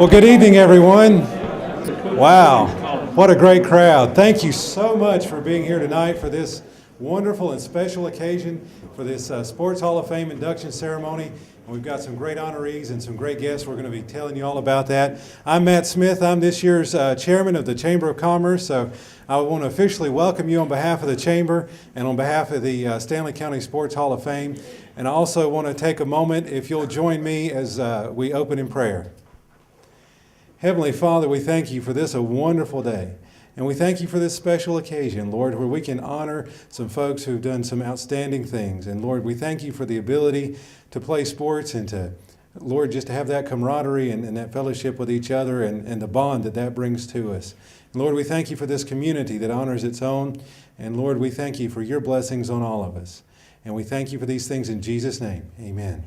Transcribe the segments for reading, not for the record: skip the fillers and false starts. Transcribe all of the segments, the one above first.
Well, good evening, everyone. Wow, what a great crowd. Thank you so much for being here tonight for this wonderful and special occasion for this Sports Hall of Fame induction ceremony. And we've got some great honorees and some great guests. We're going to be telling you all about that. I'm Matt Smith. I'm this year's chairman of the Chamber of Commerce. So I want to officially welcome you on behalf of the Chamber and on behalf of the Stanley County Sports Hall of Fame. And I also want to take a moment, if you'll join me as we open in prayer. Heavenly Father, we thank you for this a wonderful day. And we thank you for this special occasion, Lord, where we can honor some folks who've done some outstanding things. And Lord, we thank you for the ability to play sports and to, Lord, just to have that camaraderie and that fellowship with each other and the bond that brings to us. And Lord, we thank you for this community that honors its own. And Lord, we thank you for your blessings on all of us. And we thank you for these things in Jesus' name. Amen.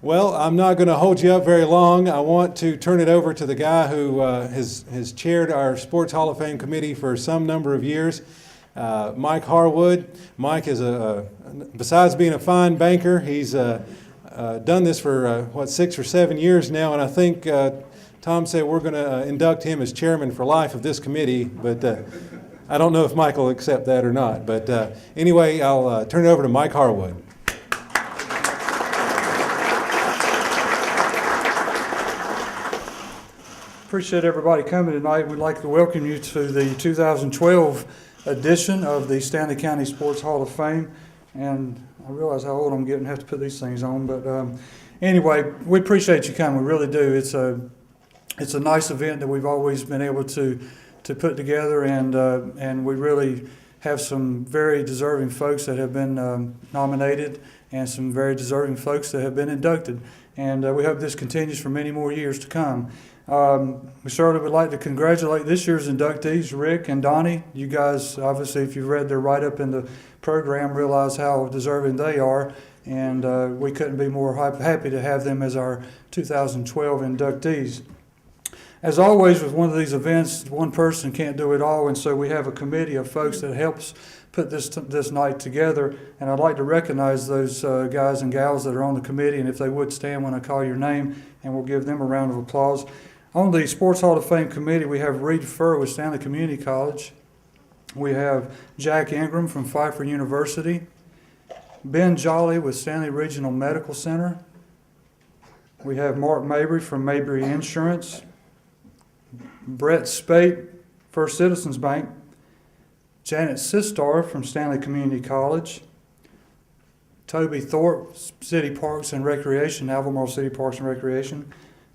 Well, I'm not going to hold you up very long. I want to turn it over to the guy who has chaired our Sports Hall of Fame committee for some number of years, Mike Harwood. Mike is, besides being a fine banker, he's done this for, 6 or 7 years now, and I think Tom said we're going to induct him as chairman for life of this committee, but I don't know if Mike will accept that or not. But anyway, I'll turn it over to Mike Harwood. Appreciate everybody coming tonight. We'd like to welcome you to the 2012 edition of the Stanley County Sports Hall of Fame. And I realize how old I'm getting, have to put these things on. But anyway, we appreciate you coming. We really do. It's a nice event that we've always been able to put together, and we really have some very deserving folks that have been nominated and some very deserving folks that have been inducted. And we hope this continues for many more years to come. We certainly would like to congratulate this year's inductees, Rick and Donnie. You guys, obviously, if you've read their write-up in the program, realize how deserving they are. And we couldn't be more happy to have them as our 2012 inductees. As always, with one of these events, one person can't do it all, and so we have a committee of folks that helps put this night together. And I'd like to recognize those guys and gals that are on the committee, and if they would stand when I call your name, and we'll give them a round of applause. On the Sports Hall of Fame committee, we have Reed Furr with Stanley Community College. We have Jack Ingram from Pfeiffer University. Ben Jolly with Stanley Regional Medical Center. We have Mark Mabry from Mabry Insurance. Brett Spate, First Citizens Bank. Janet Sistar from Stanley Community College. Toby Thorpe, City Parks and Recreation, Albemarle City Parks and Recreation.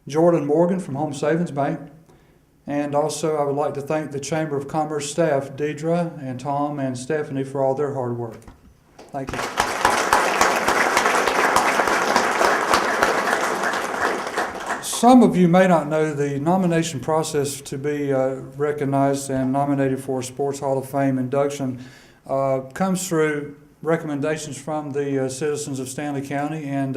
Jordan Morgan from Home Savings Bank. And also I would like to thank the Chamber of Commerce staff, Deidre and Tom and Stephanie, for all their hard work. Thank you. Some of you may not know the nomination process to be recognized and nominated for Sports Hall of Fame induction comes through recommendations from the citizens of Stanley County, and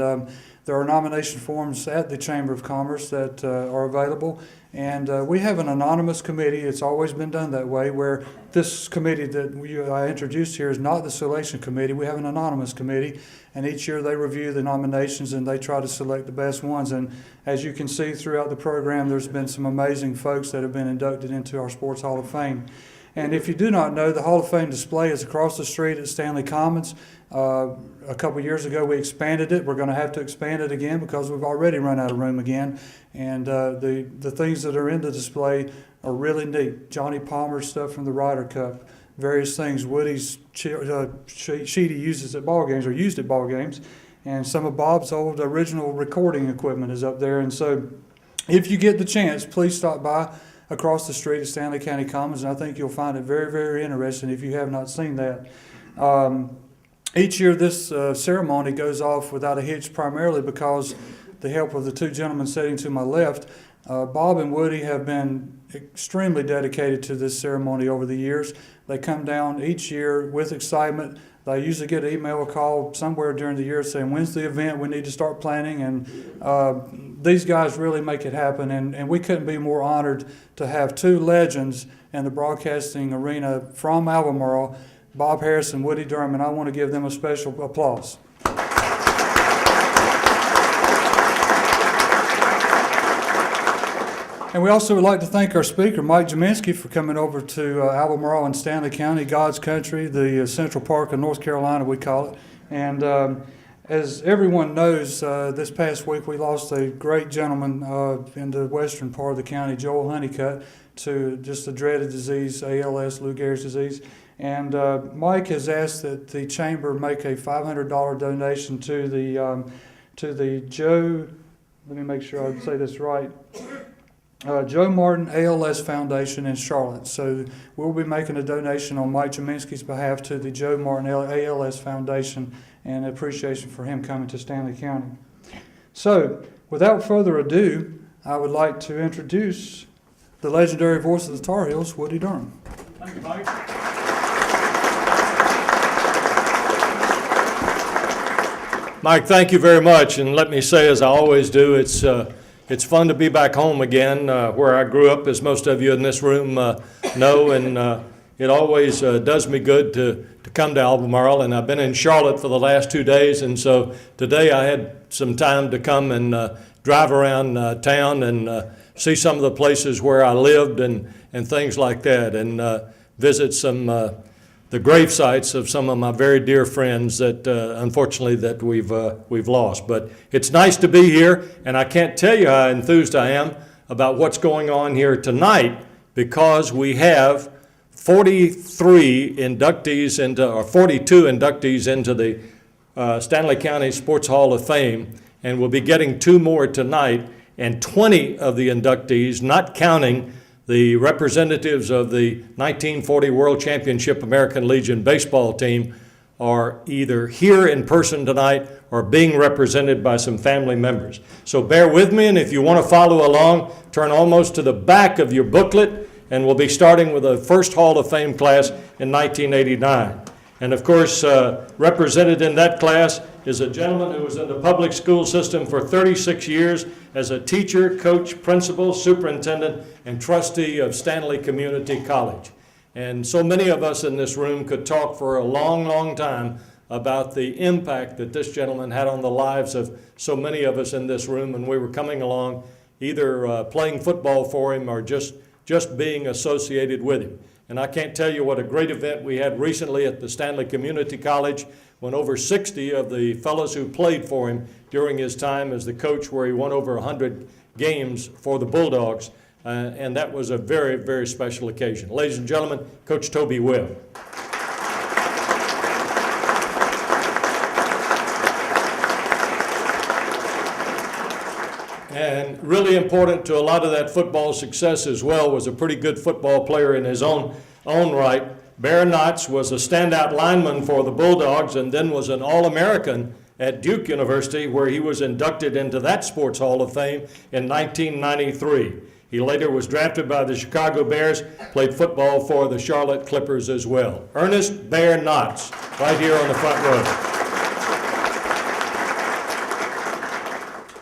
there are nomination forms at the Chamber of Commerce that are available. And we have an anonymous committee. It's always been done that way, where this committee that I introduced here is not the selection committee. We have an anonymous committee, and each year they review the nominations and they try to select the best ones. And as you can see throughout the program, there's been some amazing folks that have been inducted into our Sports Hall of Fame. And if you do not know, the Hall of Fame display is across the street at Stanley Commons. A couple years ago, we expanded it. We're going to have to expand it again because we've already run out of room again. And the things that are in the display are really neat. Johnny Palmer's stuff from the Ryder Cup, various things Woody's sheet he uses at ball games or used at ball games, and some of Bob's old original recording equipment is up there. And so, if you get the chance, please stop by across the street at Stanley County Commons, and I think you'll find it very, very interesting if you have not seen that. Each year this ceremony goes off without a hitch, primarily because the help of the two gentlemen sitting to my left. Bob and Woody have been extremely dedicated to this ceremony over the years. They come down each year with excitement. They usually get an email or call somewhere during the year saying, when's the event? We need to start planning. And these guys really make it happen. And we couldn't be more honored to have two legends in the broadcasting arena from Albemarle, Bob Harris and Woody Durham. And I want to give them a special applause. And we also would like to thank our speaker, Mike Jaminski, for coming over to Albemarle and Stanley County, God's country, the Central Park of North Carolina, we call it. And as everyone knows, this past week we lost a great gentleman in the western part of the county, Joel Honeycutt, to just a dreaded disease, ALS, Lou Gehrig's disease. And Mike has asked that the chamber make a $500 donation to the Joe, let me make sure I say this right, Joe Martin ALS Foundation in Charlotte. So we'll be making a donation on Mike Jaminski's behalf to the Joe Martin ALS Foundation, and appreciation for him coming to Stanley County. So without further ado, I would like to introduce the legendary voice of the Tar Heels, Woody Durham. Thank you, Mike. Mike, thank you very much. And let me say, as I always do, it's fun to be back home again, where I grew up, as most of you in this room know. And it always does me good to come to Albemarle. And I've been in Charlotte for the last 2 days. And so today I had some time to come and drive around town and see some of the places where I lived and things like that, and visit some the grave sites of some of my very dear friends that unfortunately that we've lost. But it's nice to be here, and I can't tell you how enthused I am about what's going on here tonight, because we have 42 inductees into the Stanley County Sports Hall of Fame, and we'll be getting 2 more tonight, and 20 of the inductees, not counting the representatives of the 1940 World Championship American Legion baseball team, are either here in person tonight or being represented by some family members. So bear with me, and if you want to follow along, turn almost to the back of your booklet, and we'll be starting with the first Hall of Fame class in 1989. And of course, represented in that class is a gentleman who was in the public school system for 36 years as a teacher, coach, principal, superintendent, and trustee of Stanley Community College. And so many of us in this room could talk for a long, long time about the impact that this gentleman had on the lives of so many of us in this room, and we were coming along either playing football for him or just being associated with him. And I can't tell you what a great event we had recently at the Stanley Community College, when over 60 of the fellows who played for him during his time as the coach, where he won over 100 games for the Bulldogs, and that was a very, very special occasion. Ladies and gentlemen, Coach Toby Webb. And really important to a lot of that football success as well, was a pretty good football player in his own right. Bear Knotts was a standout lineman for the Bulldogs, and then was an All-American at Duke University, where he was inducted into that Sports Hall of Fame in 1993. He later was drafted by the Chicago Bears, played football for the Charlotte Clippers as well. Ernest Bear Knotts, right here on the front row.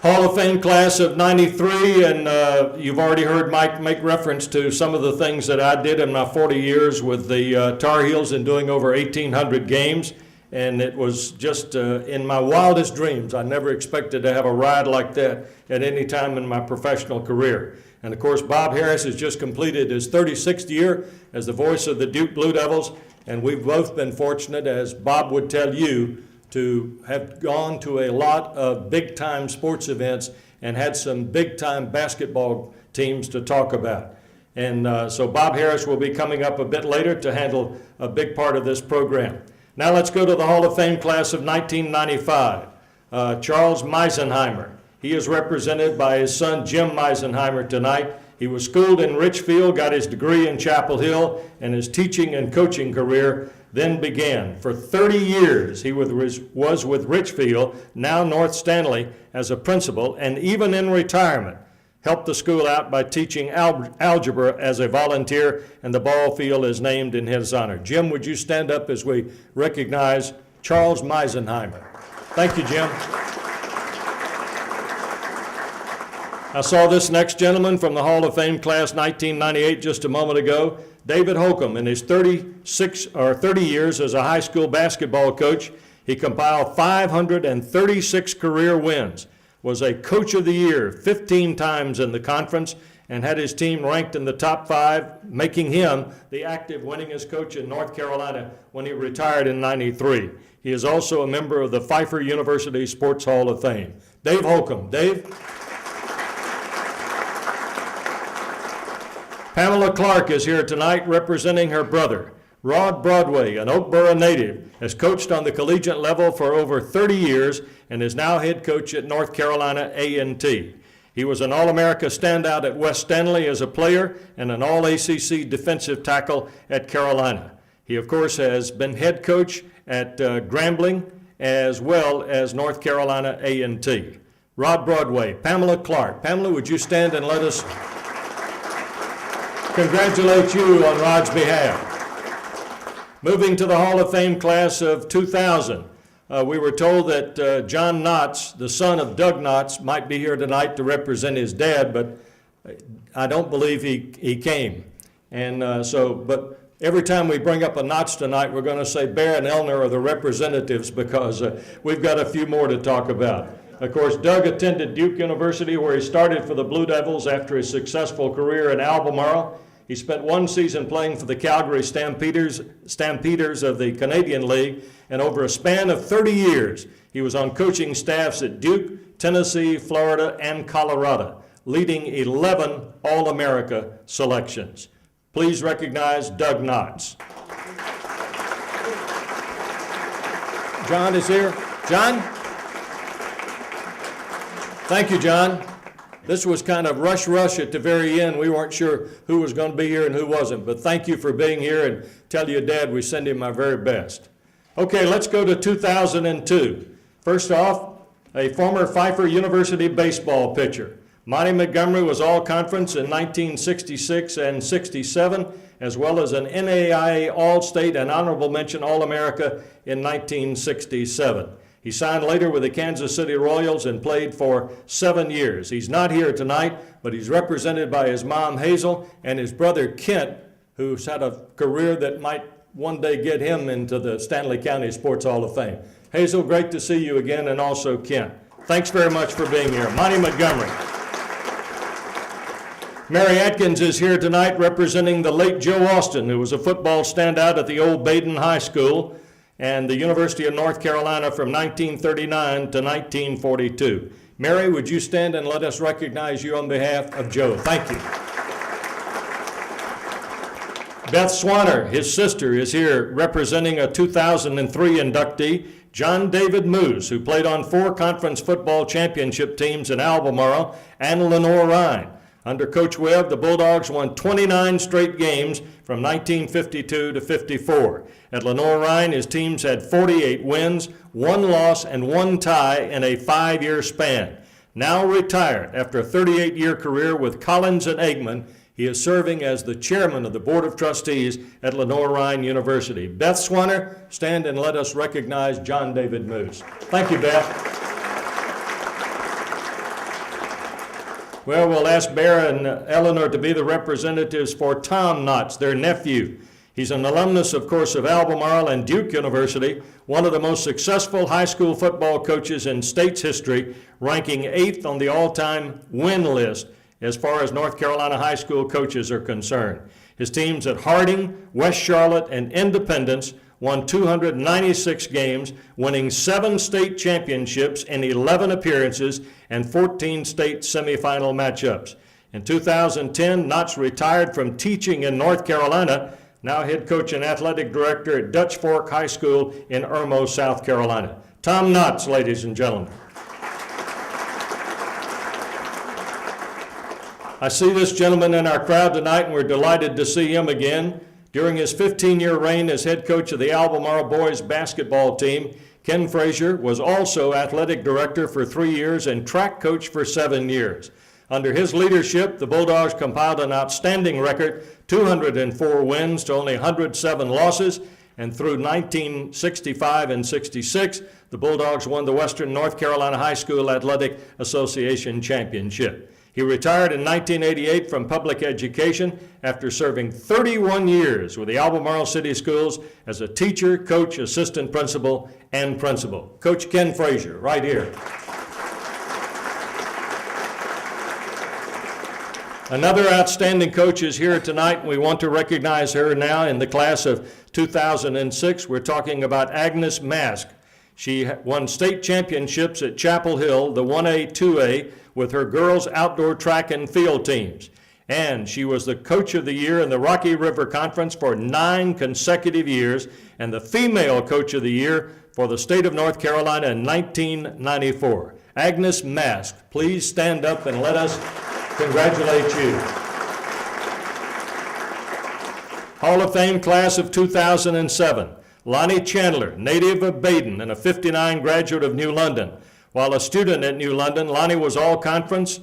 Hall of Fame class of 93, and you've already heard Mike make reference to some of the things that I did in my 40 years with the Tar Heels and doing over 1,800 games. And it was just in my wildest dreams. I never expected to have a ride like that at any time in my professional career. And of course, Bob Harris has just completed his 36th year as the voice of the Duke Blue Devils, and we've both been fortunate, as Bob would tell you, to have gone to a lot of big-time sports events and had some big-time basketball teams to talk about. And so Bob Harris will be coming up a bit later to handle a big part of this program. Now let's go to the Hall of Fame class of 1995. Charles Meisenheimer. He is represented by his son Jim Meisenheimer tonight. He was schooled in Richfield, got his degree in Chapel Hill, and his teaching and coaching career then began. For 30 years, he was with Richfield, now North Stanley, as a principal, and even in retirement, helped the school out by teaching algebra as a volunteer, and the ball field is named in his honor. Jim, would you stand up as we recognize Charles Meisenheimer? Thank you, Jim. I saw this next gentleman from the Hall of Fame class 1998 just a moment ago. David Holcomb, in his 30 years as a high school basketball coach, he compiled 536 career wins, was a coach of the year 15 times in the conference, and had his team ranked in the top 5, making him the active winningest coach in North Carolina when he retired in '93. He is also a member of the Pfeiffer University Sports Hall of Fame. Dave Holcomb. Dave? Pamela Clark is here tonight representing her brother. Rod Broadway, an Oakboro native, has coached on the collegiate level for over 30 years and is now head coach at North Carolina A&T. He was an All-America standout at West Stanley as a player and an All-ACC defensive tackle at Carolina. He, of course, has been head coach at Grambling as well as North Carolina A&T. Rod Broadway, Pamela Clark. Pamela, would you stand and let us congratulate you on Rod's behalf? Moving to the Hall of Fame class of 2000, we were told that John Knotts, the son of Doug Knotts, might be here tonight to represent his dad, but I don't believe he came. And but every time we bring up a Knotts tonight, we're going to say Bear and Elner are the representatives because we've got a few more to talk about. Of course, Doug attended Duke University, where he started for the Blue Devils after his successful career in Albemarle. He spent 1 season playing for the Calgary Stampeders of the Canadian League, and over a span of 30 years, he was on coaching staffs at Duke, Tennessee, Florida, and Colorado, leading 11 All-America selections. Please recognize Doug Knotts. John is here. John? Thank you, John. This was kind of rush at the very end. We weren't sure who was going to be here and who wasn't, but thank you for being here, and tell your dad we send him my very best. Okay, let's go to 2002. First off, a former Pfeiffer University baseball pitcher. Monty Montgomery was all-conference in 1966 and 67, as well as an NAIA All-State and Honorable Mention All-America in 1967. He signed later with the Kansas City Royals and played for 7 years. He's not here tonight, but he's represented by his mom, Hazel, and his brother, Kent, who's had a career that might one day get him into the Stanley County Sports Hall of Fame. Hazel, great to see you again, and also Kent. Thanks very much for being here. Monty Montgomery. Mary Atkins is here tonight representing the late Joe Austin, who was a football standout at the old Baden High School and the University of North Carolina from 1939 to 1942. Mary, would you stand and let us recognize you on behalf of Joe? Thank you. Beth Swanner, his sister, is here representing a 2003 inductee, John David Moose, who played on 4 conference football championship teams in Albemarle and Lenoir-Rhyne. Under Coach Webb, the Bulldogs won 29 straight games from 1952 to 54. At Lenoir-Rhyne, his teams had 48 wins, 1 loss, and 1 tie in a 5-year span. Now retired after a 38-year career with Collins and Eggman, he is serving as the chairman of the Board of Trustees at Lenoir-Rhyne University. Beth Swanner, stand and let us recognize John David Moose. Thank you, Beth. Well, we'll ask Bear and Eleanor to be the representatives for Tom Knotts, their nephew. He's an alumnus, of course, of Albemarle and Duke University, one of the most successful high school football coaches in state's history, ranking 8th on the all-time win list as far as North Carolina high school coaches are concerned. His teams at Harding, West Charlotte, and Independence won 296 games, winning 7 state championships in 11 appearances and 14 state semifinal matchups. In 2010, Knotts retired from teaching in North Carolina, now head coach and athletic director at Dutch Fork High School in Irmo, South Carolina. Tom Knotts, ladies and gentlemen. I see this gentleman in our crowd tonight, and we're delighted to see him again. During his 15-year reign as head coach of the Albemarle boys basketball team, Ken Frazier was also athletic director for 3 years and track coach for 7 years. Under his leadership, the Bulldogs compiled an outstanding record, 204 wins to only 107 losses, and through 1965 and 66, the Bulldogs won the Western North Carolina High School Athletic Association Championship. He retired in 1988 from public education after serving 31 years with the Albemarle City Schools as a teacher, coach, assistant principal, and principal. Coach Ken Frazier, right here. Another outstanding coach is here tonight, and we want to recognize her now in the class of 2006. We're talking about Agnes Mask. She won state championships at Chapel Hill, the 1A, 2A, with her girls' outdoor track and field teams. And she was the Coach of the Year in the Rocky River Conference for 9 consecutive years, and the Female Coach of the Year for the state of North Carolina in 1994. Agnes Mask, please stand up and let us congratulate you. Hall of Fame class of 2007. Lonnie Chandler, native of Baden and a '59 graduate of New London. While a student at New London, Lonnie was all-conference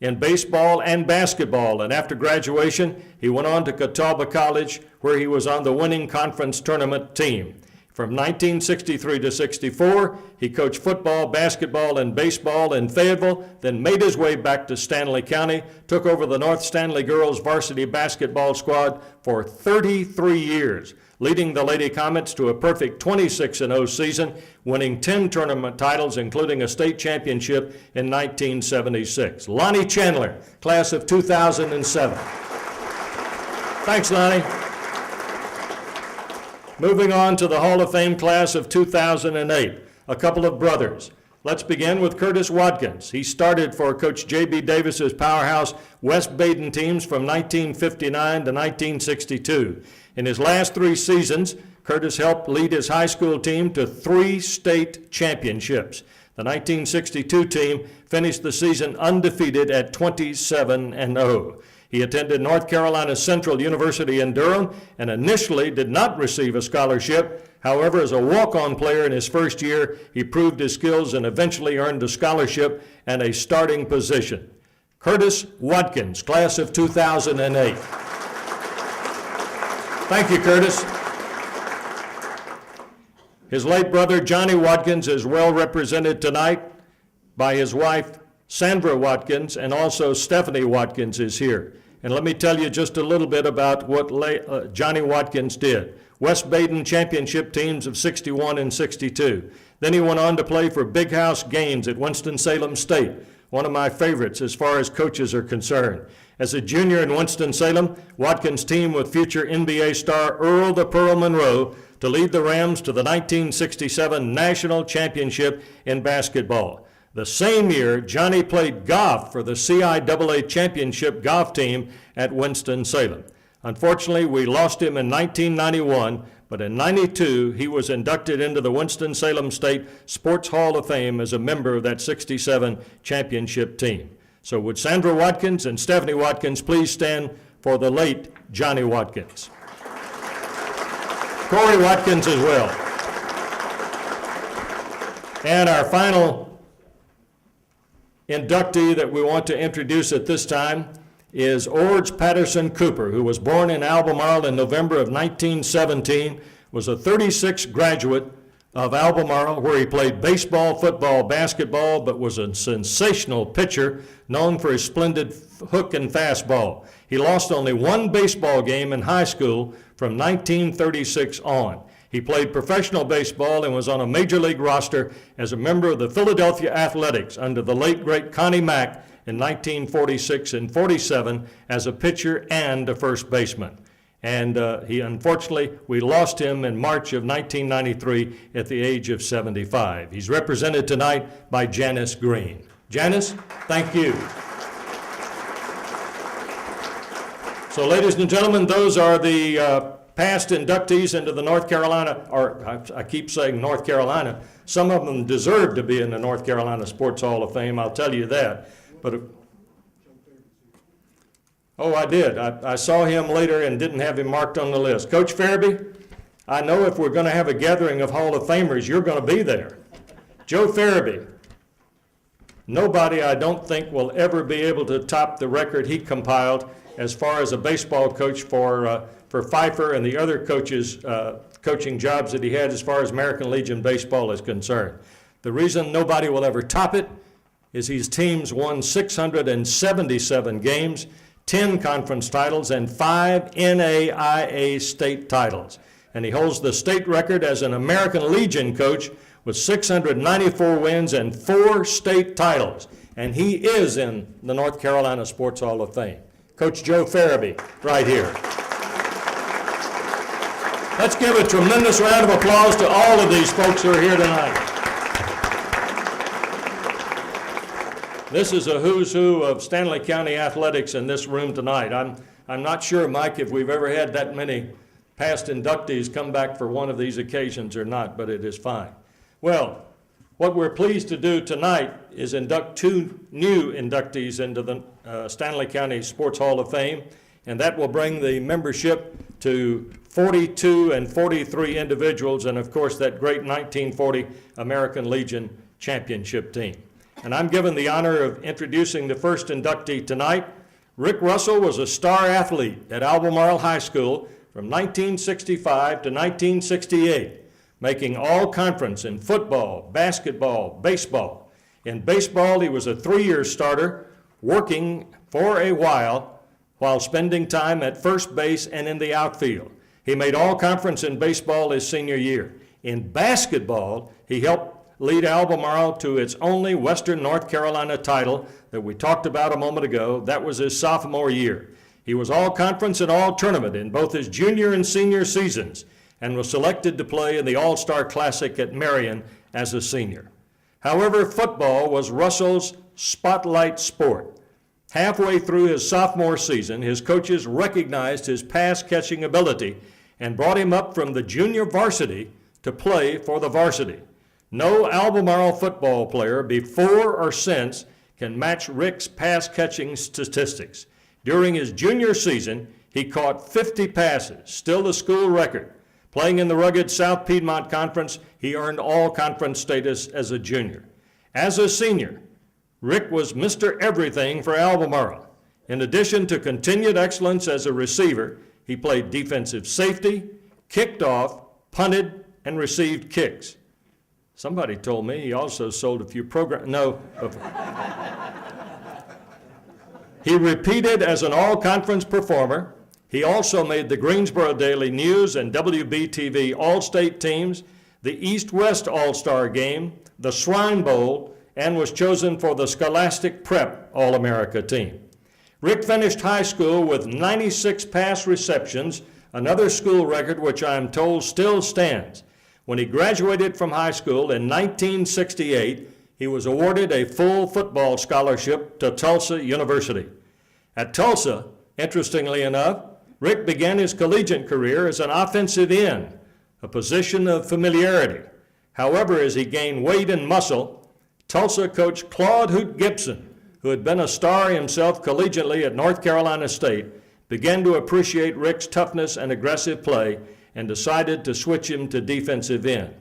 in baseball and basketball, and after graduation, he went on to Catawba College, where he was on the winning conference tournament team. From 1963 to 64, he coached football, basketball, and baseball in Fayetteville, then made his way back to Stanley County, took over the North Stanley girls varsity basketball squad for 33 years, leading the Lady Comets to a perfect 26-0 season, winning 10 tournament titles, including a state championship in 1976. Lonnie Chandler, class of 2007. Thanks, Lonnie. Moving on to the Hall of Fame class of 2008, a couple of brothers. Let's begin with Curtis Watkins. He started for Coach J.B. Davis's powerhouse West Baden teams from 1959 to 1962. In his last 3 seasons, Curtis helped lead his high school team to 3 state championships. The 1962 team finished the season undefeated at 27-0. He attended North Carolina Central University in Durham and initially did not receive a scholarship. However, as a walk-on player in his first year, he proved his skills and eventually earned a scholarship and a starting position. Curtis Watkins, class of 2008. Thank you, Curtis. His late brother, Johnny Watkins, is well represented tonight by his wife, Sandra Watkins, and also Stephanie Watkins is here. And let me tell you just a little bit about what Johnny Watkins did. West Baden championship teams of 61 and 62. Then he went on to play for Big House Games at Winston-Salem State, one of my favorites as far as coaches are concerned. As a junior in Winston-Salem, Watkins teamed with future NBA star Earl the Pearl Monroe to lead the Rams to the 1967 National Championship in basketball. The same year, Johnny played golf for the CIAA Championship golf team at Winston-Salem. Unfortunately, we lost him in 1991, but in '92, he was inducted into the Winston-Salem State Sports Hall of Fame as a member of that '67 championship team. So would Sandra Watkins and Stephanie Watkins please stand for the late Johnny Watkins. Corey Watkins as well. And our final inductee that we want to introduce at this time is Orge Patterson Cooper, who was born in Albemarle in November of 1917, was a '36 graduate of Albemarle, where he played baseball, football, basketball, but was a sensational pitcher known for his splendid hook and fastball. He lost only 1 baseball game in high school from 1936 on. He played professional baseball and was on a major league roster as a member of the Philadelphia Athletics under the late, great Connie Mack in 1946 and 47 as a pitcher and a first baseman. And unfortunately, we lost him in March of 1993 at the age of 75. He's represented tonight by Janice Green. Janice, thank you. So ladies and gentlemen, those are the past inductees into the North Carolina, or I keep saying North Carolina. Some of them deserve to be in the North Carolina Sports Hall of Fame, I'll tell you that. But oh, I did. I saw him later and didn't have him marked on the list. Coach Farabee, I know if we're going to have a gathering of Hall of Famers, you're going to be there. Joe Farabee. Nobody, I don't think, will ever be able to top the record he compiled as far as a baseball coach for Pfeiffer and the other coaches' coaching jobs that he had as far as American Legion baseball is concerned. The reason nobody will ever top it is his teams won 677 games, 10 conference titles, and 5 NAIA state titles. And he holds the state record as an American Legion coach with 694 wins and 4 state titles. And he is in the North Carolina Sports Hall of Fame. Coach Joe Farabee, right here. Let's give a tremendous round of applause to all of these folks who are here tonight. This is a who's who of Stanley County athletics in this room tonight. I'm not sure, Mike, if we've ever had that many past inductees come back for one of these occasions or not, but it is fine. Well, what we're pleased to do tonight is induct 2 new inductees into the Stanley County Sports Hall of Fame, and that will bring the membership to 42 and 43 individuals, and of course that great 1940 American Legion championship team. And I'm given the honor of introducing the first inductee tonight. Rick Russell was a star athlete at Albemarle High School from 1965 to 1968, making all-conference in football, basketball, baseball. In baseball, he was a 3-year starter, working for a while spending time at first base and in the outfield. He made all-conference in baseball his senior year. In basketball, he helped lead Albemarle to its only Western North Carolina title that we talked about a moment ago. That was his sophomore year. He was all-conference and all-tournament in both his junior and senior seasons and was selected to play in the All-Star Classic at Marion as a senior. However, football was Russell's spotlight sport. Halfway through his sophomore season, his coaches recognized his pass-catching ability and brought him up from the junior varsity to play for the varsity. No Albemarle football player before or since can match Rick's pass-catching statistics. During his junior season, he caught 50 passes, still the school record. Playing in the rugged South Piedmont Conference, he earned all-conference status as a junior. As a senior, Rick was Mr. Everything for Albemarle. In addition to continued excellence as a receiver, he played defensive safety, kicked off, punted, and received kicks. Somebody told me he also sold a few programs. No. He repeated as an all-conference performer. He also made the Greensboro Daily News and WBTV All-State teams, the East-West All-Star Game, the Shrine Bowl, and was chosen for the Scholastic Prep All-America team. Rick finished high school with 96 pass receptions, another school record which I am told still stands. When he graduated from high school in 1968, he was awarded a full football scholarship to Tulsa University. At Tulsa, interestingly enough, Rick began his collegiate career as an offensive end, a position of familiarity. However, as he gained weight and muscle, Tulsa coach Claude Hoot Gibson, who had been a star himself collegiately at North Carolina State, began to appreciate Rick's toughness and aggressive play and decided to switch him to defensive end.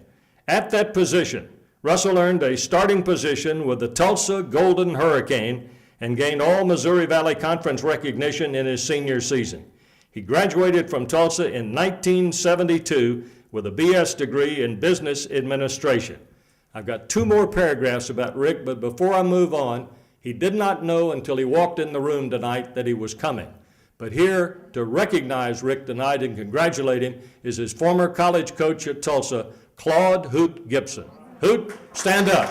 At that position, Russell earned a starting position with the Tulsa Golden Hurricane and gained all Missouri Valley Conference recognition in his senior season. He graduated from Tulsa in 1972 with a BS degree in business administration. I've got 2 more paragraphs about Rick, but before I move on, he did not know until he walked in the room tonight that he was coming. But here to recognize Rick tonight and congratulate him is his former college coach at Tulsa, Claude Hoot Gibson. Hoot, stand up.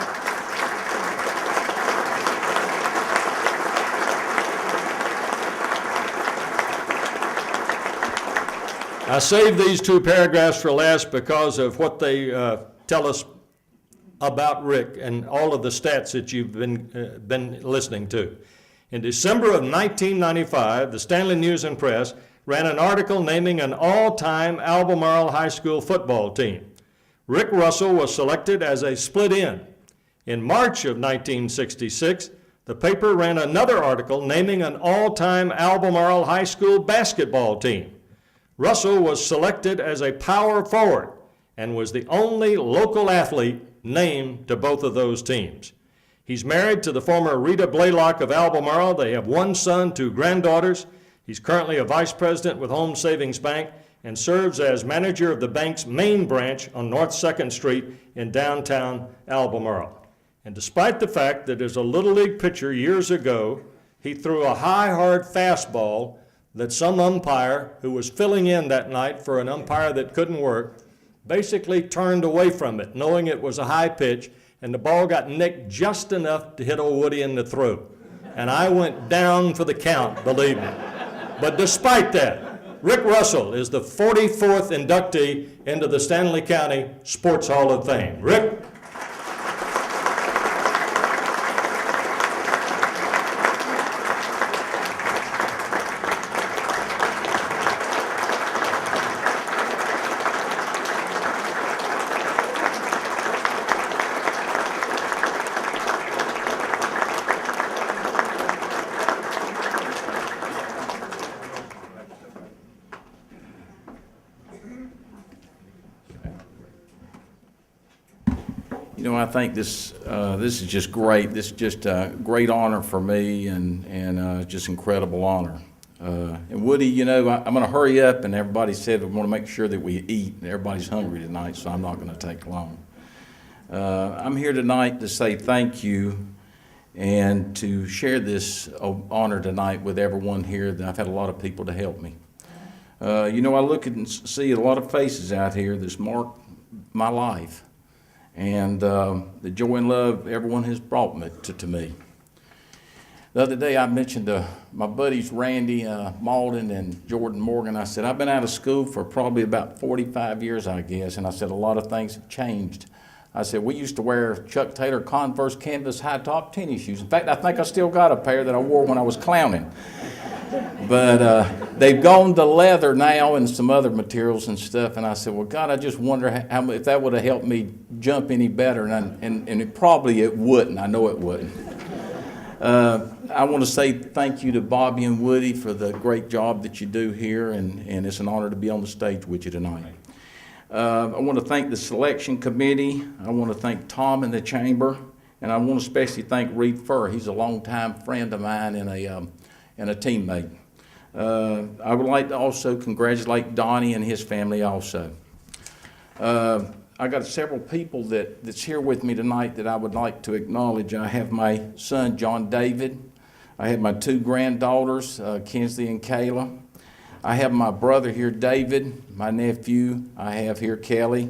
I saved these 2 paragraphs for last because of what they tell us about Rick and all of the stats that you've been listening to. In December of 1995, the Stanley News and Press ran an article naming an all-time Albemarle High School football team. Rick Russell was selected as a split end. In March of 1966, the paper ran another article naming an all-time Albemarle High School basketball team. Russell was selected as a power forward and was the only local athlete named to both of those teams. He's married to the former Rita Blaylock of Albemarle. They have 1 son, 2 granddaughters. He's currently a vice president with Home Savings Bank and serves as manager of the bank's main branch on North 2nd Street in downtown Albemarle. And despite the fact that as a Little League pitcher years ago, he threw a high, hard fastball that some umpire who was filling in that night for an umpire that couldn't work basically turned away from it, knowing it was a high pitch, and the ball got nicked just enough to hit old Woody in the throat. And I went down for the count, believe me. But despite that, Rick Russell is the 44th inductee into the Stanley County Sports Hall of Fame. Rick? You know, I think this is just great. This is just a great honor for me, and just incredible honor. And Woody, you know, I'm going to hurry up, and everybody said we want to make sure that we eat. Everybody's hungry tonight, so I'm not going to take long. I'm here tonight to say thank you and to share this honor tonight with everyone here. I've had a lot of people to help me. You know, I look and see a lot of faces out here that's marked my life, and the joy and love everyone has brought to me. The other day I mentioned to my buddies Randy Malden and Jordan Morgan, I said, I've been out of school for probably about 45 years, I guess, and I said a lot of things have changed. I said, we used to wear Chuck Taylor Converse canvas high-top tennis shoes. In fact, I think I still got a pair that I wore when I was clowning. But they've gone to leather now and some other materials and stuff. And I said, well, God, I just wonder if that would have helped me jump any better. And it wouldn't. I know it wouldn't. I want to say thank you to Bobby and Woody for the great job that you do here. And it's an honor to be on the stage with you tonight. I want to thank the selection committee. I want to thank Tom in the chamber. And I want to especially thank Reed Furr. He's a longtime friend of mine and a teammate. I would like to also congratulate Donnie and his family also. I got several people that's here with me tonight that I would like to acknowledge. I have my son, John David. I have my two granddaughters, Kinsley and Kayla. I have my brother here, David, my nephew. I have here, Kelly.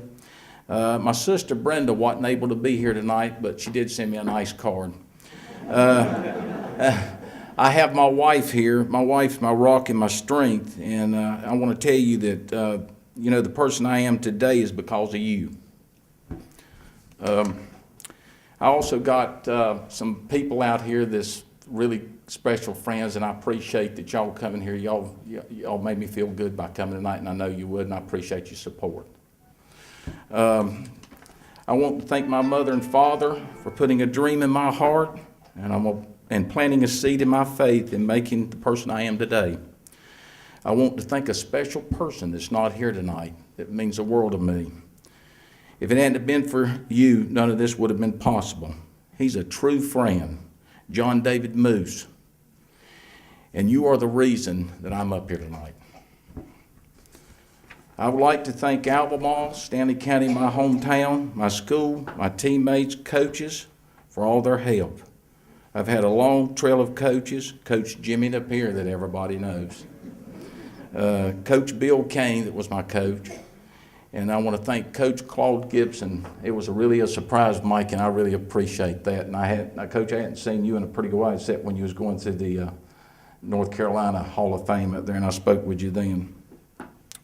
My sister, Brenda, wasn't able to be here tonight, but she did send me a nice card. I have my wife here. My wife's my rock and my strength, and I want to tell you that, you know, the person I am today is because of you. I also got some people out here that's really special friends, and I appreciate that y'all coming here. Y'all made me feel good by coming tonight, and I know you would, and I appreciate your support. I want to thank my mother and father for putting a dream in my heart, and planting a seed in my faith and making the person I am today. I want to thank a special person that's not here tonight that means the world to me. If it hadn't been for you, none of this would have been possible. He's a true friend, John David Moose. And you are the reason that I'm up here tonight. I would like to thank Albemarle, Stanley County, my hometown, my school, my teammates, coaches, for all their help. I've had a long trail of coaches. Coach Jimmy up here that everybody knows. Coach Bill Kane that was my coach. And I want to thank Coach Claude Gibson. It was really a surprise, Mike, and I really appreciate that. And Coach, I hadn't seen you in a pretty good while, except when you was going through the North Carolina Hall of Fame up there, and I spoke with you then.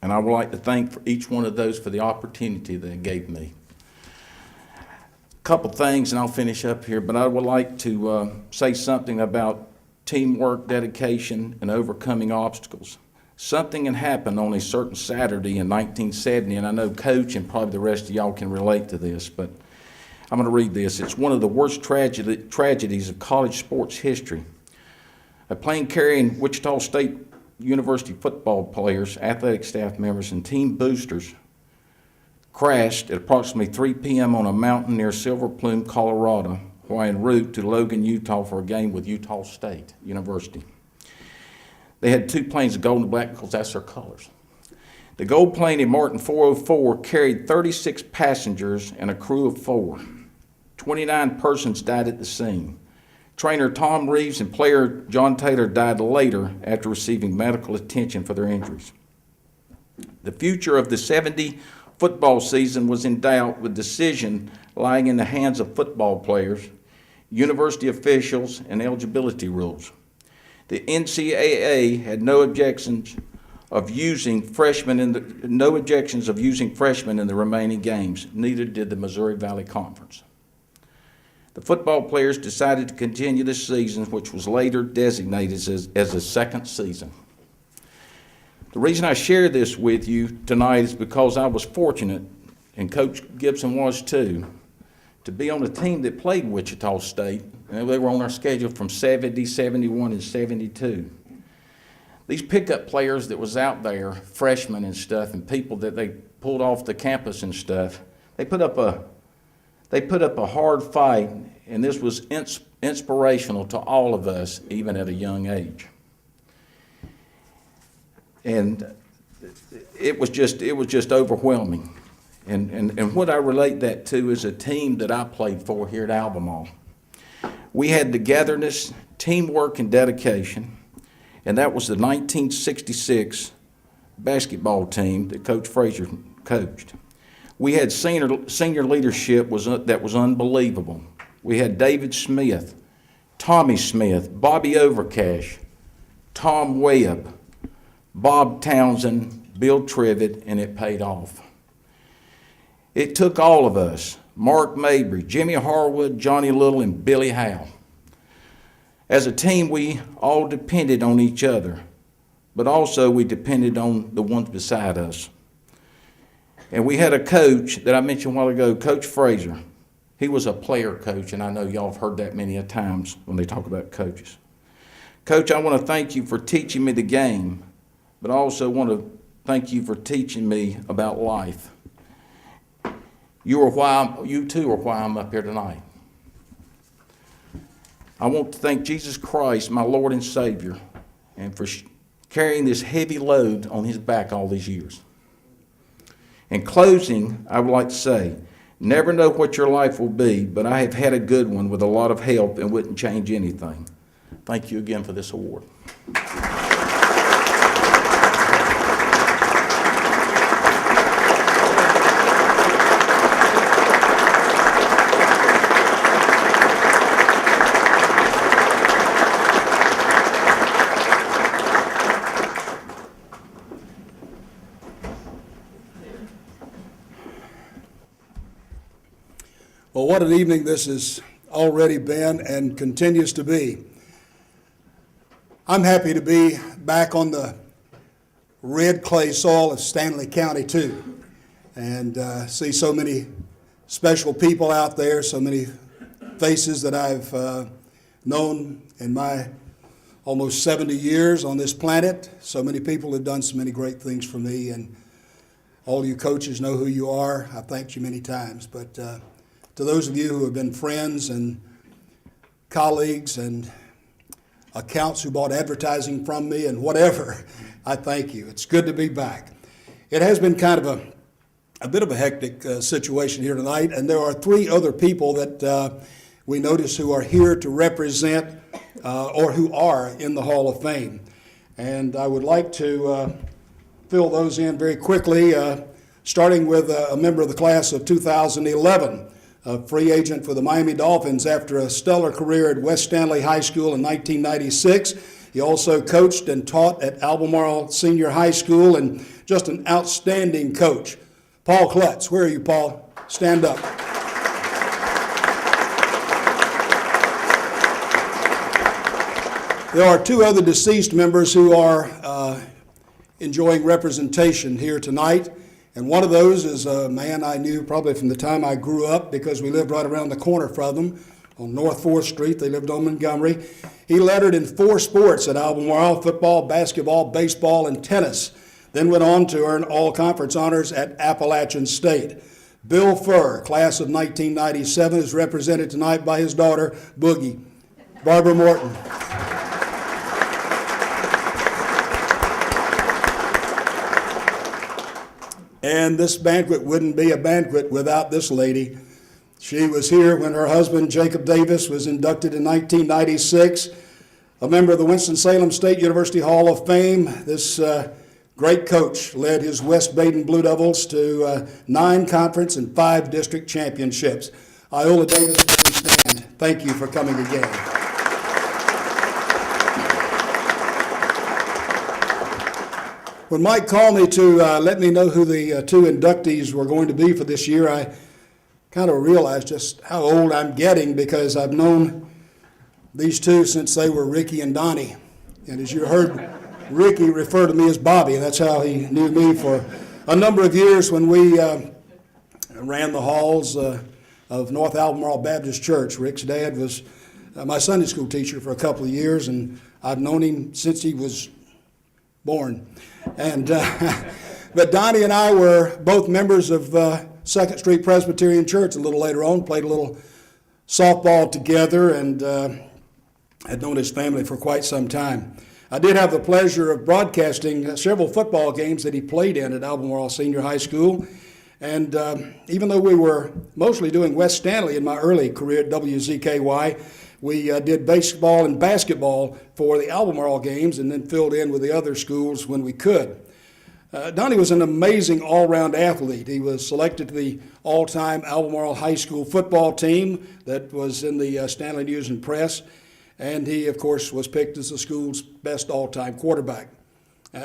And I would like to thank for each one of those for the opportunity they gave me. Couple things, and I'll finish up here, but I would like to say something about teamwork, dedication, and overcoming obstacles. Something had happened on a certain Saturday in 1970, and I know Coach and probably the rest of y'all can relate to this, but I'm going to read this. It's one of the worst tragedies of college sports history. A plane carrying Wichita State University football players, athletic staff members, and team boosters crashed at approximately 3 p.m. on a mountain near Silver Plume, Colorado, while en route to Logan, Utah for a game with Utah State University. They had two planes, the gold and the black, because that's their colors. The gold plane in Martin 404 carried 36 passengers and a crew of 4. 29 persons died at the scene. Trainer Tom Reeves and player John Taylor died later after receiving medical attention for their injuries. The future of the 70 football season was in doubt, with decision lying in the hands of football players, university officials, and eligibility rules. The NCAA had no objections of using freshmen in the remaining games. Neither did the Missouri Valley Conference. The football players decided to continue the season, which was later designated as a second season. The reason I share this with you tonight is because I was fortunate, and Coach Gibson was too, to be on a team that played Wichita State. And they were on our schedule from 70, 71, and 72. These pickup players that was out there, freshmen and stuff, and people that they pulled off the campus and stuff, they put up a hard fight, and this was inspirational to all of us, even at a young age. And it was just overwhelming. And what I relate that to is a team that I played for here at Albemarle. We had togetherness, teamwork, and dedication. And that was the 1966 basketball team that Coach Frazier coached. We had senior leadership that was unbelievable. We had David Smith, Tommy Smith, Bobby Overcash, Tom Webb, Bob Townsend, Bill Trivet, and it paid off. It took all of us, Mark Mabry, Jimmy Harwood, Johnny Little, and Billy Howe. As a team, we all depended on each other, but also we depended on the ones beside us. And we had a coach that I mentioned a while ago, Coach Frazier. He was a player coach, and I know y'all have heard that many a times when they talk about coaches. Coach, I want to thank you for teaching me the game, but I also want to thank you for teaching me about life. You too are why I'm up here tonight. I want to thank Jesus Christ, my Lord and Savior, and for carrying this heavy load on his back all these years. In closing, I would like to say, never know what your life will be, but I have had a good one with a lot of help and wouldn't change anything. Thank you again for this award. Well, what an evening this has already been and continues to be. I'm happy to be back on the red clay soil of Stanley County too, and see so many special people out there, so many faces that I've known in my almost 70 years on this planet. So many people have done so many great things for me, and all you coaches know who you are. I've thanked you many times, but to those of you who have been friends and colleagues and accounts who bought advertising from me and whatever, I thank you. It's good to be back. It has been kind of a bit of a hectic situation here tonight, and there are three other people that we notice who are here to represent or who are in the Hall of Fame. And I would like to fill those in very quickly, starting with a member of the class of 2011. A free agent for the Miami Dolphins after a stellar career at West Stanley High School in 1996. He also coached and taught at Albemarle Senior High School, and just an outstanding coach. Paul Klutz. Where are you, Paul? Stand up. There are two other deceased members who are enjoying representation here tonight. And one of those is a man I knew probably from the time I grew up, because we lived right around the corner from them on North 4th Street. They lived on Montgomery. He lettered in 4 sports at Albemarle: football, basketball, baseball, and tennis. Then went on to earn all-conference honors at Appalachian State. Bill Furr, class of 1997, is represented tonight by his daughter, Boogie. Barbara Morton. And this banquet wouldn't be a banquet without this lady. She was here when her husband, Jacob Davis, was inducted in 1996, a member of the Winston-Salem State University Hall of Fame. This great coach led his West Baden Blue Devils to 9 conference and 5 district championships. Iola Davis, please stand. Thank you for coming again. When Mike called me to let me know who the two inductees were going to be for this year, I kind of realized just how old I'm getting, because I've known these two since they were Ricky and Donnie. And as you heard Ricky refer to me as Bobby, that's how he knew me for a number of years when we ran the halls of North Albemarle Baptist Church. Rick's dad was my Sunday school teacher for a couple of years, and I've known him since he was born. And but Donnie and I were both members of 2nd Street Presbyterian Church a little later on, played a little softball together, and had known his family for quite some time. I did have the pleasure of broadcasting several football games that he played in at Albemarle Senior High School. And even though we were mostly doing West Stanley in my early career at WZKY, we did baseball and basketball for the Albemarle games and then filled in with the other schools when we could. Donnie was an amazing all-round athlete. He was selected to the all-time Albemarle High School football team that was in the Stanley News and Press, and he, of course, was picked as the school's best all-time quarterback.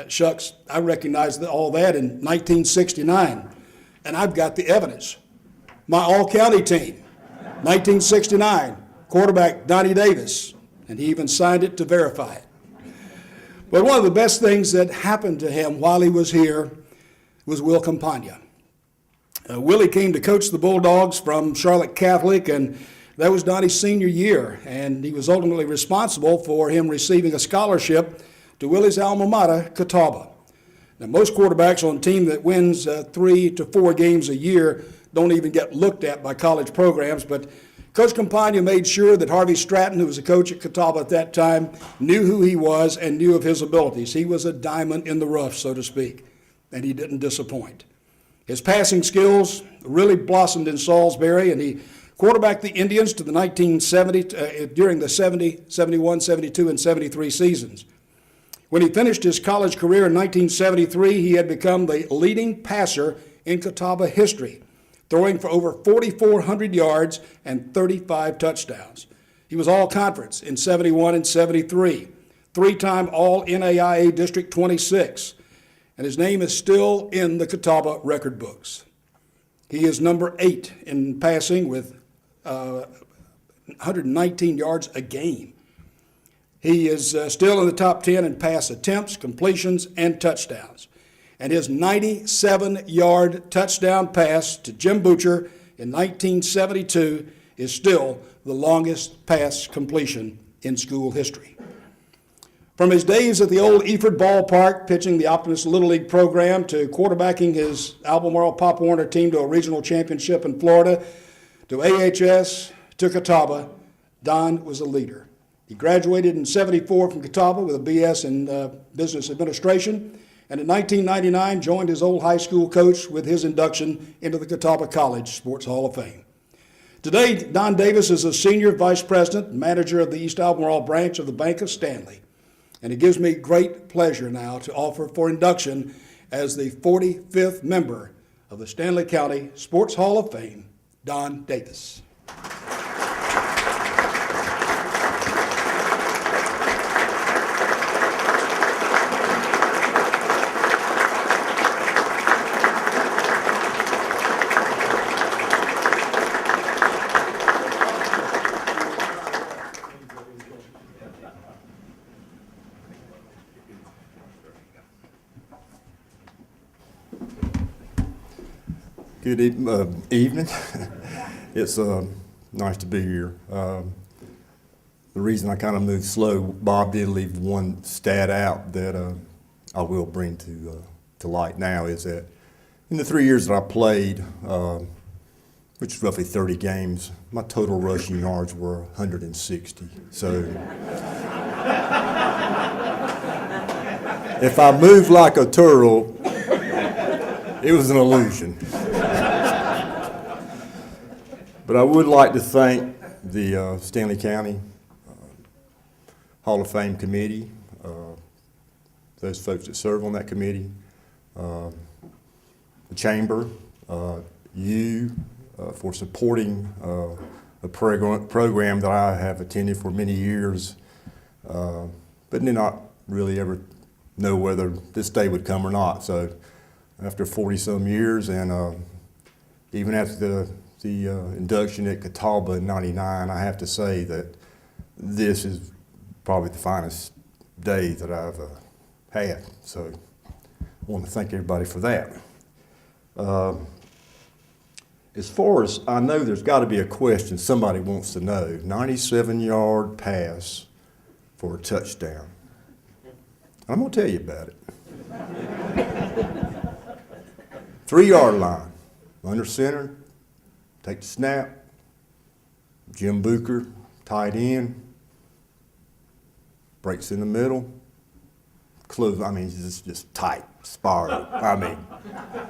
Shucks, I recognized all that in 1969, and I've got the evidence. My all-county team, 1969, quarterback Donnie Davis, and he even signed it to verify it. But one of the best things that happened to him while he was here was Will Campagna. Willie came to coach the Bulldogs from Charlotte Catholic, and that was Donnie's senior year, and he was ultimately responsible for him receiving a scholarship to Willie's alma mater, Catawba. Now, most quarterbacks on a team that wins 3 to 4 games a year don't even get looked at by college programs, but Coach Campagna made sure that Harvey Stratton, who was a coach at Catawba at that time, knew who he was and knew of his abilities. He was a diamond in the rough, so to speak, and he didn't disappoint. His passing skills really blossomed in Salisbury, and he quarterbacked the Indians to the 1970 during the 70, 71, 72, and 73 seasons. When he finished his college career in 1973, he had become the leading passer in Catawba history, throwing for over 4,400 yards and 35 touchdowns. He was all-conference in 71 and 73, three-time All-NAIA District 26, and his name is still in the Catawba record books. He is number 8 in passing with 119 yards a game. He is still in the top 10 in pass attempts, completions, and touchdowns. And his 97-yard touchdown pass to Jim Butcher in 1972 is still the longest pass completion in school history. From his days at the old Eford Ballpark, pitching the Optimist Little League program, to quarterbacking his Albemarle Pop Warner team to a regional championship in Florida, to AHS, to Catawba, Don was a leader. He graduated in 74 from Catawba with a BS in business administration, and in 1999 joined his old high school coach with his induction into the Catawba College Sports Hall of Fame. Today, Don Davis is a senior vice president and manager of the East Albemarle branch of the Bank of Stanley. And it gives me great pleasure now to offer for induction as the 45th member of the Stanley County Sports Hall of Fame, Don Davis. Good evening. It's nice to be here. The reason I kind of moved slow, Bob did leave one stat out that I will bring to light now, is that in the 3 years that I played, which is roughly 30 games, my total rushing yards were 160. So if I moved like a turtle, it was an illusion. But I would like to thank the Stanley County Hall of Fame Committee, those folks that serve on that committee, the Chamber, you for supporting a program that I have attended for many years, but did not really ever know whether this day would come or not. So after 40-some years, and even after the induction at Catawba in '99, I have to say that this is probably the finest day that I've had. So I want to thank everybody for that. As far as I know, there's got to be a question somebody wants to know. 97-yard pass for a touchdown. I'm going to tell you about it. 3-yard line, under center, take the snap. Jim Booker, tight end, breaks in the middle. Close, I mean, just tight, spiral. I mean,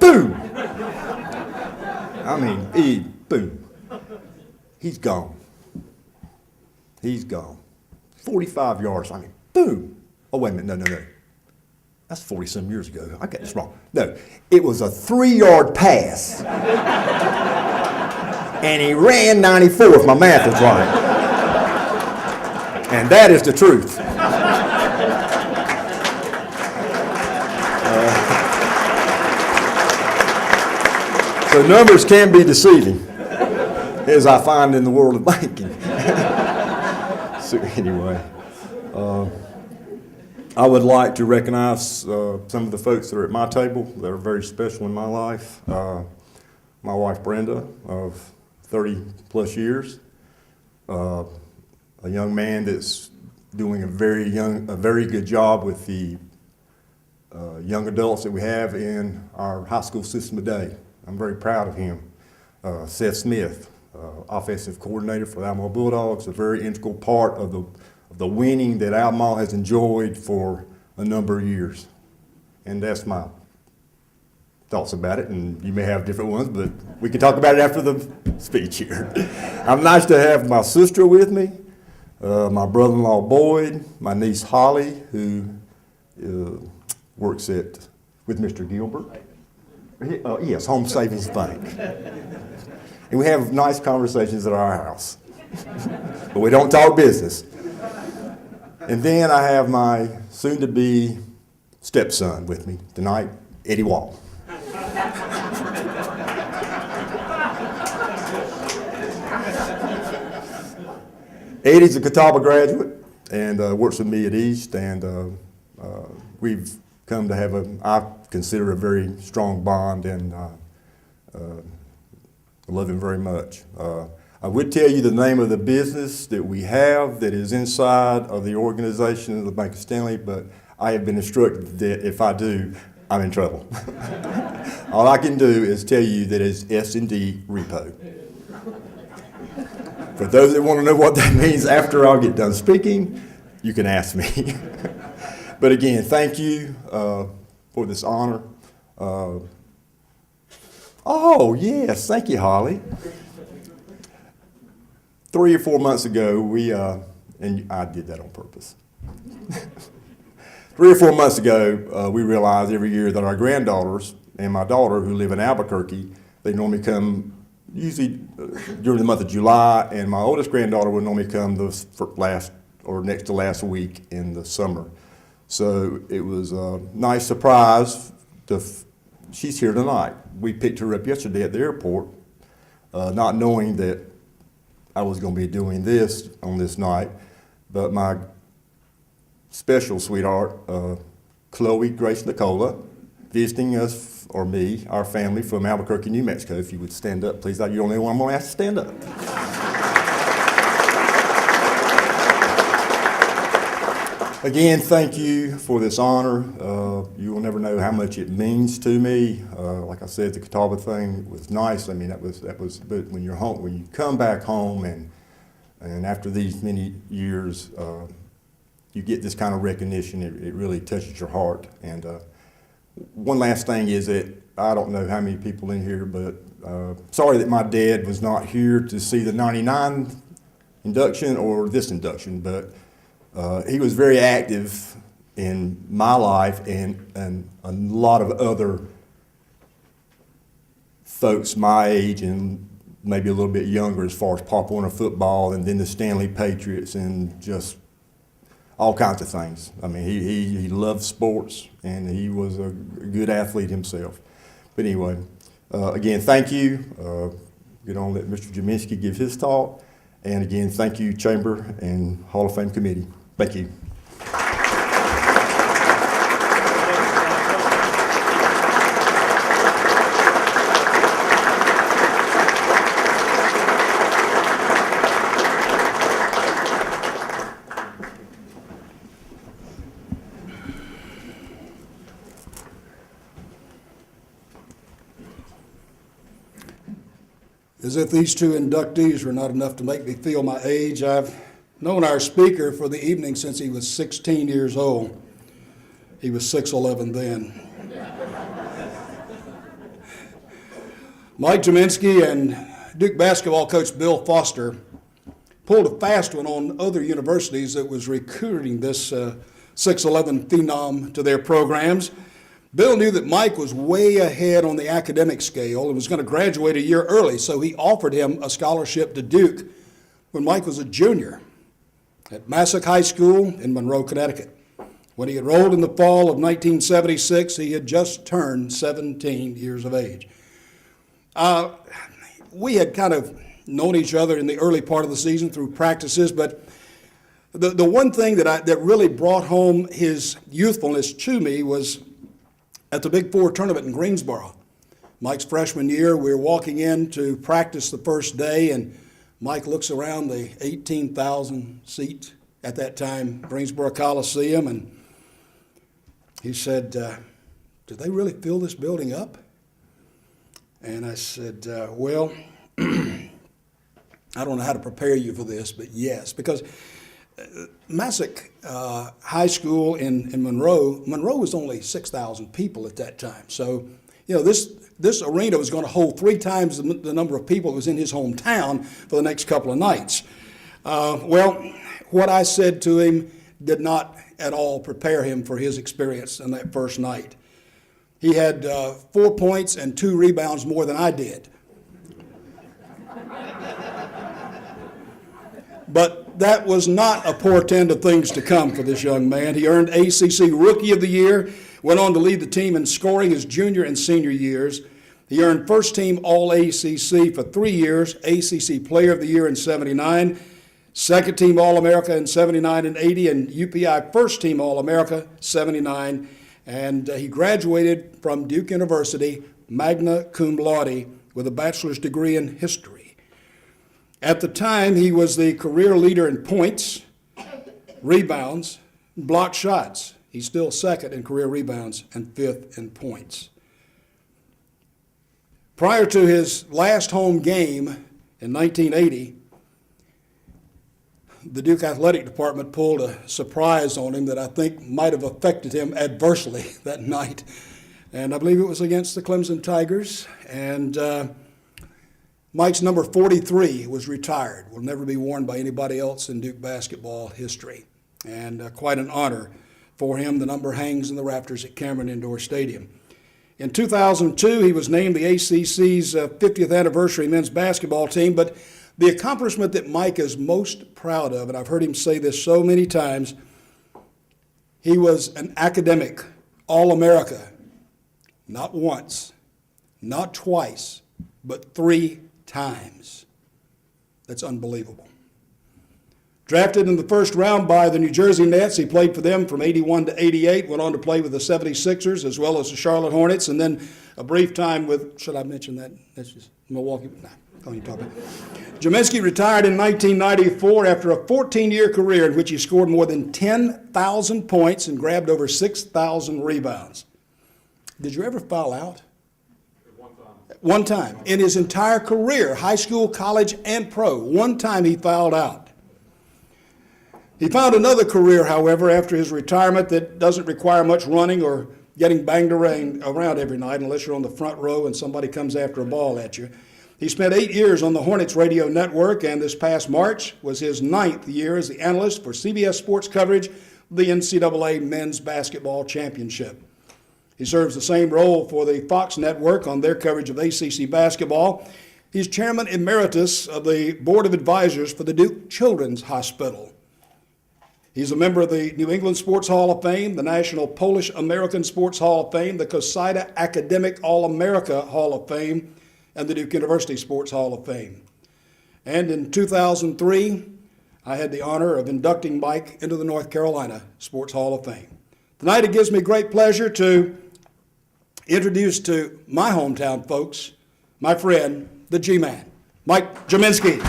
boom! I mean, boom. He's gone. He's gone. 45 yards, I mean, boom. Oh, wait a minute, no. That's 40-some years ago. I got this wrong. No, it was a 3-yard pass. And he ran 94, if my math is right. And that is the truth. So numbers can be deceiving, as I find in the world of banking. So anyway, I would like to recognize some of the folks that are at my table that are very special in my life. My wife Brenda, of 30-plus years, a young man that's doing a very good job with the young adults that we have in our high school system today. I'm very proud of him. Seth Smith, offensive coordinator for the Albemarle Bulldogs, a very integral part of the winning that Albemarle has enjoyed for a number of years. And that's my thoughts about it, and you may have different ones, but we can talk about it after the speech here. I'm nice to have my sister with me, my brother-in-law Boyd, my niece Holly, who works with Mr. Gilbert. Yes, Home Savings Bank. And we have nice conversations at our house. But we don't talk business. And then I have my soon-to-be stepson with me tonight, Eddie Wall. Eddie's a Catawba graduate and works with me at East, and we've come to have I consider a very strong bond, and I love him very much. I would tell you the name of the business that we have that is inside of the organization of the Bank of Stanley, but I have been instructed that if I do, I'm in trouble. All I can do is tell you that it's S&D Repo. For those that want to know what that means after I get done speaking, you can ask me. But again, thank you for this honor. Oh, yes, thank you, Holly. 3 or 4 months ago, and I did that on purpose. 3 or 4 months ago, we realized every year that our granddaughters and my daughter, who live in Albuquerque, they normally come usually during the month of July, and my oldest granddaughter would normally come next to last week in the summer. So it was a nice surprise. She's here tonight. We picked her up yesterday at the airport, not knowing that I was going to be doing this on this night. But my special sweetheart, Chloe Grace Nicola, visiting us, or me, our family from Albuquerque, New Mexico. If you would stand up, please. You're the only one I'm going to ask to stand up. Again, thank you for this honor. You will never know how much it means to me. Like I said, the Catawba thing was nice. I mean, that was. But when you're home, when you come back home, and after these many years, you get this kind of recognition. It really touches your heart. And one last thing is that I don't know how many people in here, but sorry that my dad was not here to see the '99 induction or this induction, but. He was very active in my life and a lot of other folks my age and maybe a little bit younger as far as Pop Warner football and then the Stanley Patriots and just all kinds of things. I mean, he loved sports, and he was a good athlete himself. But anyway, again, thank you. Get on, let Mr. Jaminski give his talk. And again, thank you, Chamber and Hall of Fame Committee. Thank you. As if these two inductees were not enough to make me feel my age, I've known our speaker for the evening since he was 16 years old. He was 6'11" then. Mike Jaminski and Duke basketball coach Bill Foster pulled a fast one on other universities that was recruiting this 6'11" phenom to their programs. Bill knew that Mike was way ahead on the academic scale and was going to graduate a year early, so he offered him a scholarship to Duke when Mike was a junior at Massac High School in Monroe, Connecticut. When he enrolled in the fall of 1976, he had just turned 17 years of age. We had kind of known each other in the early part of the season through practices, but the one thing that really brought home his youthfulness to me was at the Big Four tournament in Greensboro. Mike's freshman year, we were walking in to practice the first day, and Mike looks around the 18,000 seat at that time Greensboro Coliseum, and he said, "Do they really fill this building up?" And I said, "Well, I don't know how to prepare you for this, but yes," because Massac High School in Monroe was only 6,000 people at that time. So, you know, this arena was going to hold 3 times the number of people that was in his hometown for the next couple of nights. Well, what I said to him did not at all prepare him for his experience on that first night. He had 4 points and 2 rebounds more than I did. But that was not a portent of things to come for this young man. He earned ACC Rookie of the Year, went on to lead the team in scoring his junior and senior years. He earned first team All-ACC for 3 years, ACC Player of the Year in 79, second team All-America in 79 and 80, and UPI first team All-America 79. And he graduated from Duke University magna cum laude with a bachelor's degree in history. At the time, he was the career leader in points, rebounds, blocked shots. He's still second in career rebounds and 5th in points. Prior to his last home game in 1980, the Duke Athletic Department pulled a surprise on him that I think might have affected him adversely that night. And I believe it was against the Clemson Tigers. And Mike's number 43 was retired, will never be worn by anybody else in Duke basketball history. And quite an honor for him. The number hangs in the rafters at Cameron Indoor Stadium. In 2002, he was named the ACC's 50th anniversary men's basketball team, but the accomplishment that Mike is most proud of, and I've heard him say this so many times, he was an academic All-America, not once, not twice, but 3 times. That's unbelievable. Drafted in the first round by the New Jersey Nets, he played for them from 81 to 88, went on to play with the 76ers as well as the Charlotte Hornets, and then a brief time with, should I mention that? That's just Milwaukee. Nah, don't even talk about it. Jaminski retired in 1994 after a 14-year career in which he scored more than 10,000 points and grabbed over 6,000 rebounds. Did you ever foul out? One time. In his entire career, high school, college, and pro, one time he fouled out. He found another career, however, after his retirement that doesn't require much running or getting banged around every night unless you're on the front row and somebody comes after a ball at you. He spent 8 years on the Hornets radio network, and this past March was his 9th year as the analyst for CBS Sports coverage of the NCAA Men's Basketball Championship. He serves the same role for the Fox Network on their coverage of ACC basketball. He's chairman emeritus of the Board of Advisors for the Duke Children's Hospital. He's a member of the New England Sports Hall of Fame, the National Polish American Sports Hall of Fame, the COSIDA Academic All-America Hall of Fame, and the Duke University Sports Hall of Fame. And in 2003, I had the honor of inducting Mike into the North Carolina Sports Hall of Fame. Tonight it gives me great pleasure to introduce to my hometown folks, my friend, the G-Man, Mike Jaminski.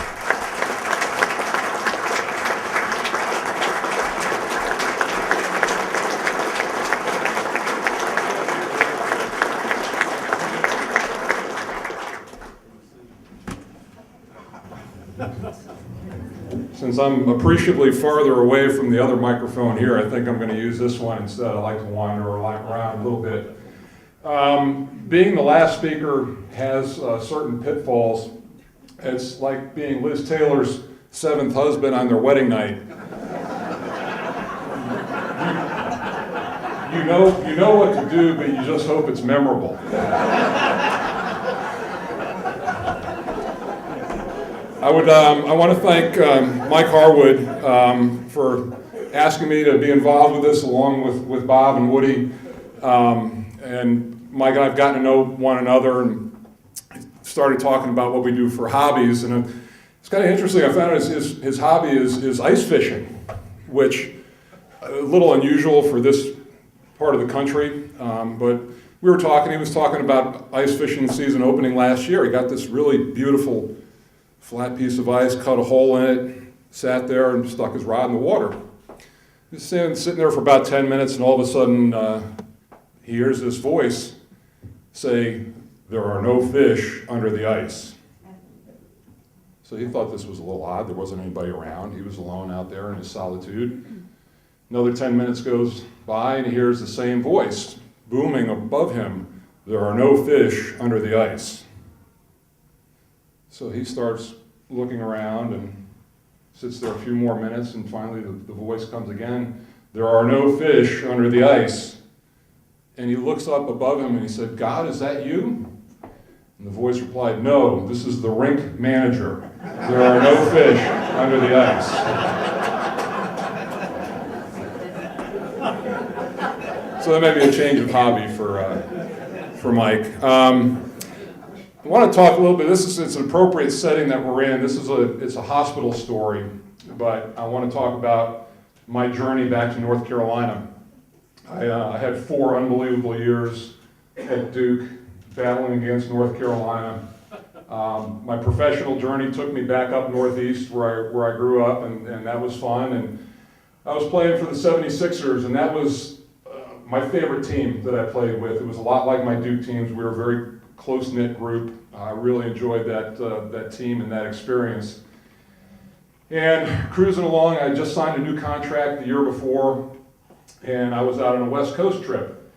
Since I'm appreciably farther away from the other microphone here, I think I'm going to use this one instead. I like to wander around a little bit. Being the last speaker has certain pitfalls. It's like being Liz Taylor's seventh husband on their wedding night. You know what to do, but you just hope it's memorable. I want to thank Mike Harwood for asking me to be involved with this, along with Bob and Woody. And Mike and I have gotten to know one another and started talking about what we do for hobbies. And it's kind of interesting. I found out his hobby is ice fishing, which a little unusual for this part of the country. But we were talking. He was talking about ice fishing season opening last year. He got this really beautiful flat piece of ice, cut a hole in it, sat there and stuck his rod in the water. He's sitting there for about 10 minutes, and all of a sudden he hears this voice say, "There are no fish under the ice." So he thought this was a little odd. There wasn't anybody around. He was alone out there in his solitude. Another 10 minutes goes by, and he hears the same voice booming above him, "There are no fish under the ice." So he starts looking around and sits there a few more minutes, and finally the voice comes again, "There are no fish under the ice." And he looks up above him and he said, "God, is that you?" And the voice replied, "No, this is the rink manager. There are no fish under the ice." So that may be a change of hobby for Mike. I want to talk a little bit. It's an appropriate setting that we're in. It's a hospital story, but I want to talk about my journey back to North Carolina. I had 4 unbelievable years at Duke, battling against North Carolina. My professional journey took me back up northeast where I grew up, and that was fun. And I was playing for the 76ers, and that was my favorite team that I played with. It was a lot like my Duke teams. We were a very close-knit group. I really enjoyed that team and that experience. And cruising along, I just signed a new contract the year before, and I was out on a West Coast trip.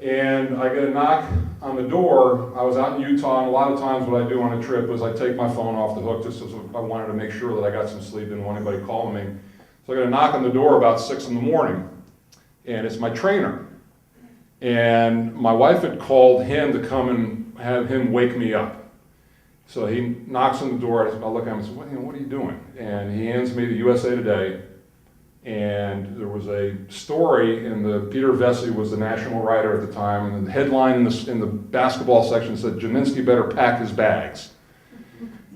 And I get a knock on the door. I was out in Utah, and a lot of times what I do on a trip is I take my phone off the hook just as I wanted to make sure that I got some sleep, didn't want anybody calling me. So I get a knock on the door about 6 in the morning, and it's my trainer. And my wife had called him to come and have him wake me up. So he knocks on the door. I look at him and say, what are you doing? And he hands me the USA Today. And there was a story Peter Vesey was the national writer at the time, and the headline in the basketball section said, "Jaminski better pack his bags."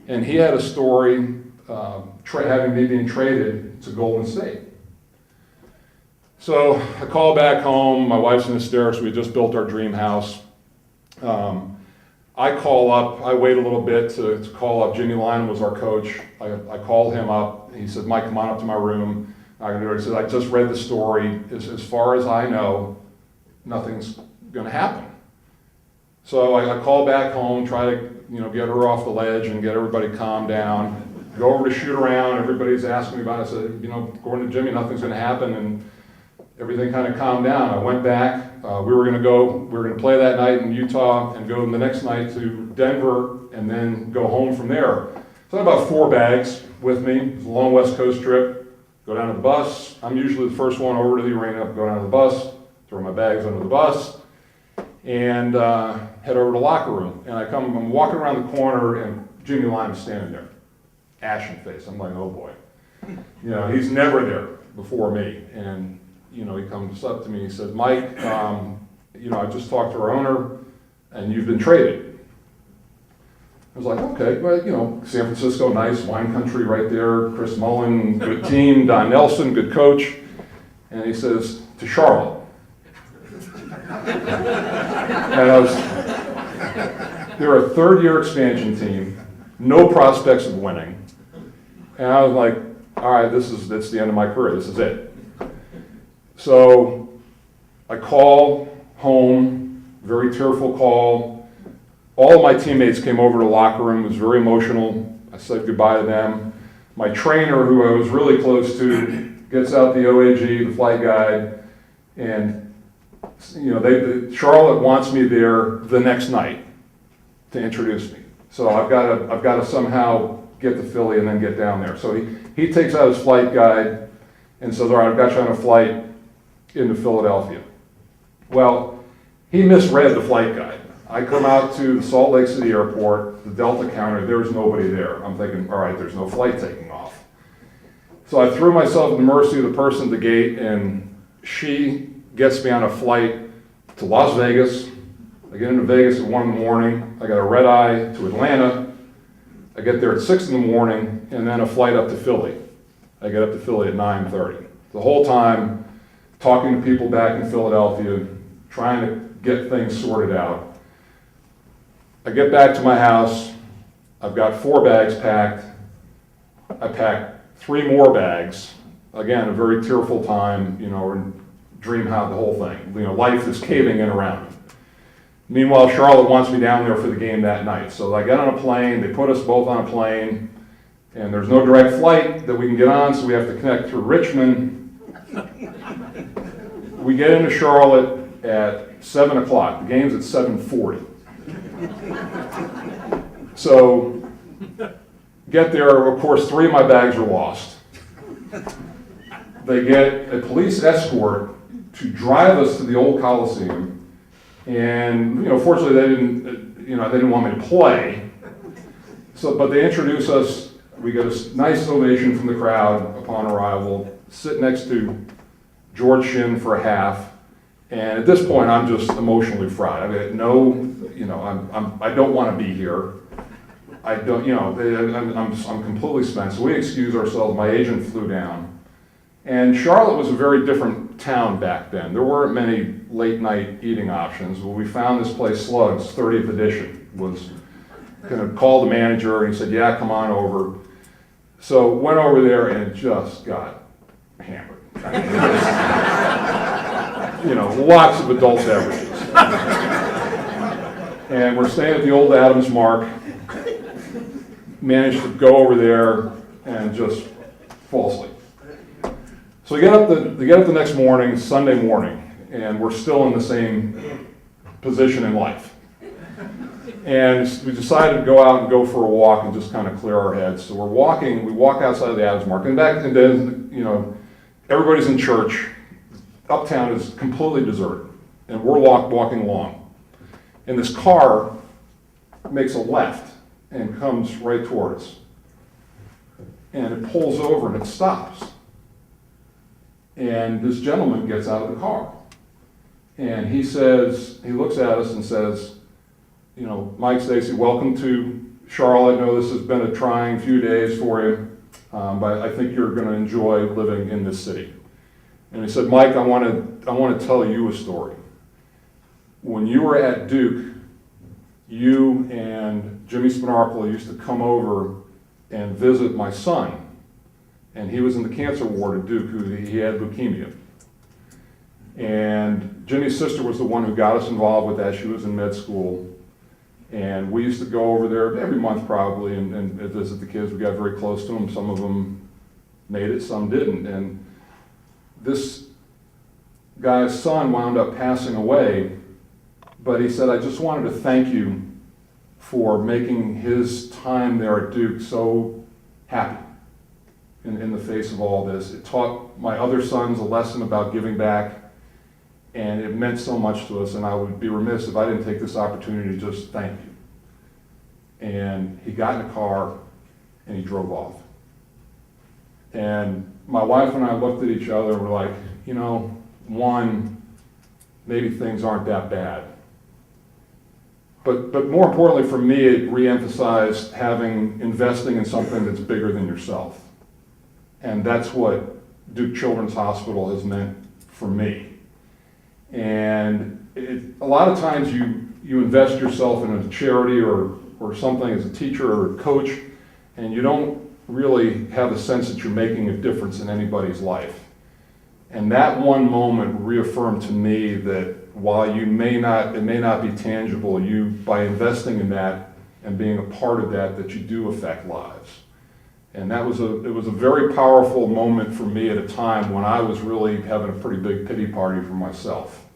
And he had a story having me being traded to Golden State. So I call back home. My wife's in hysterics. We just built our dream house. I call up. I wait a little bit to call up. Jimmy Lyon was our coach. I called him up. He said, "Mike, come on up to my room." He said, "I just read the story. As far as I know, nothing's going to happen." So I call back home, try to get her off the ledge and get everybody calmed down. Go over to shoot around. Everybody's asking me about it. I said, according to Jimmy, nothing's going to happen. And everything kind of calmed down. I went back. We were going to play that night in Utah and go the next night to Denver and then go home from there. So I had about 4 bags with me. It was a long West Coast trip. Go down to the bus. I'm usually the first one over to the arena. Go down to the bus, throw my bags under the bus, and head over to the locker room. And I'm walking around the corner, and Jimmy Lyon is standing there, ashen face. I'm like, oh boy. He's never there. before me. And, you know, he comes up to me, he says, Mike, you know, I just talked to our owner and you've been traded. I was like, okay, well, you know, San Francisco, nice wine country right there. Chris Mullen, good team. Don Nelson, good coach. And he says, to Charlotte. And I was, they're a third-year expansion team, no prospects of winning. And I was like, all right, that's the end of my career. This is it. So I call home, very tearful call. All of my teammates came over to the locker room. It was very emotional. I said goodbye to them. My trainer, who I was really close to, gets out the OAG, the flight guide, and you know, Charlotte wants me there the next night to introduce me. So I've got to somehow get to Philly and then get down there. So he takes out his flight guide and says, all right, I've got you on a flight into Philadelphia. Well, he misread the flight guide. I come out to the Salt Lake City airport, the Delta counter, there's nobody there. I'm thinking, all right, there's no flight taking off. So I threw myself at the mercy of the person at the gate, and she gets me on a flight to Las Vegas. I get into Vegas at 1 in the morning. I got a red eye to Atlanta. I get there at 6 in the morning, and then a flight up to Philly. I get up to Philly at 9:30. The whole time, talking to people back in Philadelphia, trying to get things sorted out. I get back to my house. I've got 4 bags packed. I pack 3 more bags. Again, a very tearful time, you know, or dream how the whole thing. You know, life is caving in around me. Meanwhile, Charlotte wants me down there for the game that night. So I get on a plane, they put us both on a plane, and there's no direct flight that we can get on, so we have to connect through Richmond. We get into Charlotte at 7 o'clock. The game's at 7:40. So, get there, of course, 3 of my bags are lost. They get a police escort to drive us to the old Coliseum, and, you know, fortunately they didn't want me to play. So, but they introduce us, we get a nice ovation from the crowd upon arrival, sit next to George Shinn for a half, and at this point I'm just emotionally fried. I mean, no, you know, I don't want to be here. I don't, you know, I'm completely spent. So we excuse ourselves. My agent flew down, and Charlotte was a very different town back then. There weren't many late night eating options. Well, we found this place, Slugs, 30th edition, was going to call the manager, and he said, yeah, come on over. So went over there and just got hammered. I mean, you know, lots of adult beverages. And we're staying at the old Adams Mark. Managed to go over there and just fall asleep. So we get up the next morning, Sunday morning, and we're still in the same position in life. And we decided to go out and go for a walk and just kind of clear our heads. So we walk outside of the Adams Mark, and then, you know, everybody's in church. Uptown is completely deserted, and we're walking along. And this car makes a left and comes right towards us. And it pulls over and it stops. And this gentleman gets out of the car. And he looks at us and says, you know, Mike Stacy, welcome to Charlotte. I know this has been a trying few days for you, but I think you're going to enjoy living in this city. And he said, Mike, I want to tell you a story. When you were at Duke, you and Jimmy Spinarcola used to come over and visit my son. And he was in the cancer ward at Duke, he had leukemia. And Jimmy's sister was the one who got us involved with that. She was in med school. And we used to go over there every month probably and visit the kids. We got very close to them. Some of them made it, some didn't. And this guy's son wound up passing away. But he said, I just wanted to thank you for making his time there at Duke so happy in the face of all this. It taught my other sons a lesson about giving back, and it meant so much to us, and I would be remiss if I didn't take this opportunity to just thank you. And he got in a car, and he drove off. And my wife and I looked at each other and were like, you know, one, maybe things aren't that bad. But more importantly for me, it re-emphasized investing in something that's bigger than yourself. And that's what Duke Children's Hospital has meant for me. And a lot of times you invest yourself in a charity or something as a teacher or a coach, and you don't really have the sense that you're making a difference in anybody's life. And that one moment reaffirmed to me that while it may not be tangible, by investing in that and being a part of that you do affect lives. And it was a very powerful moment for me at a time when I was really having a pretty big pity party for myself.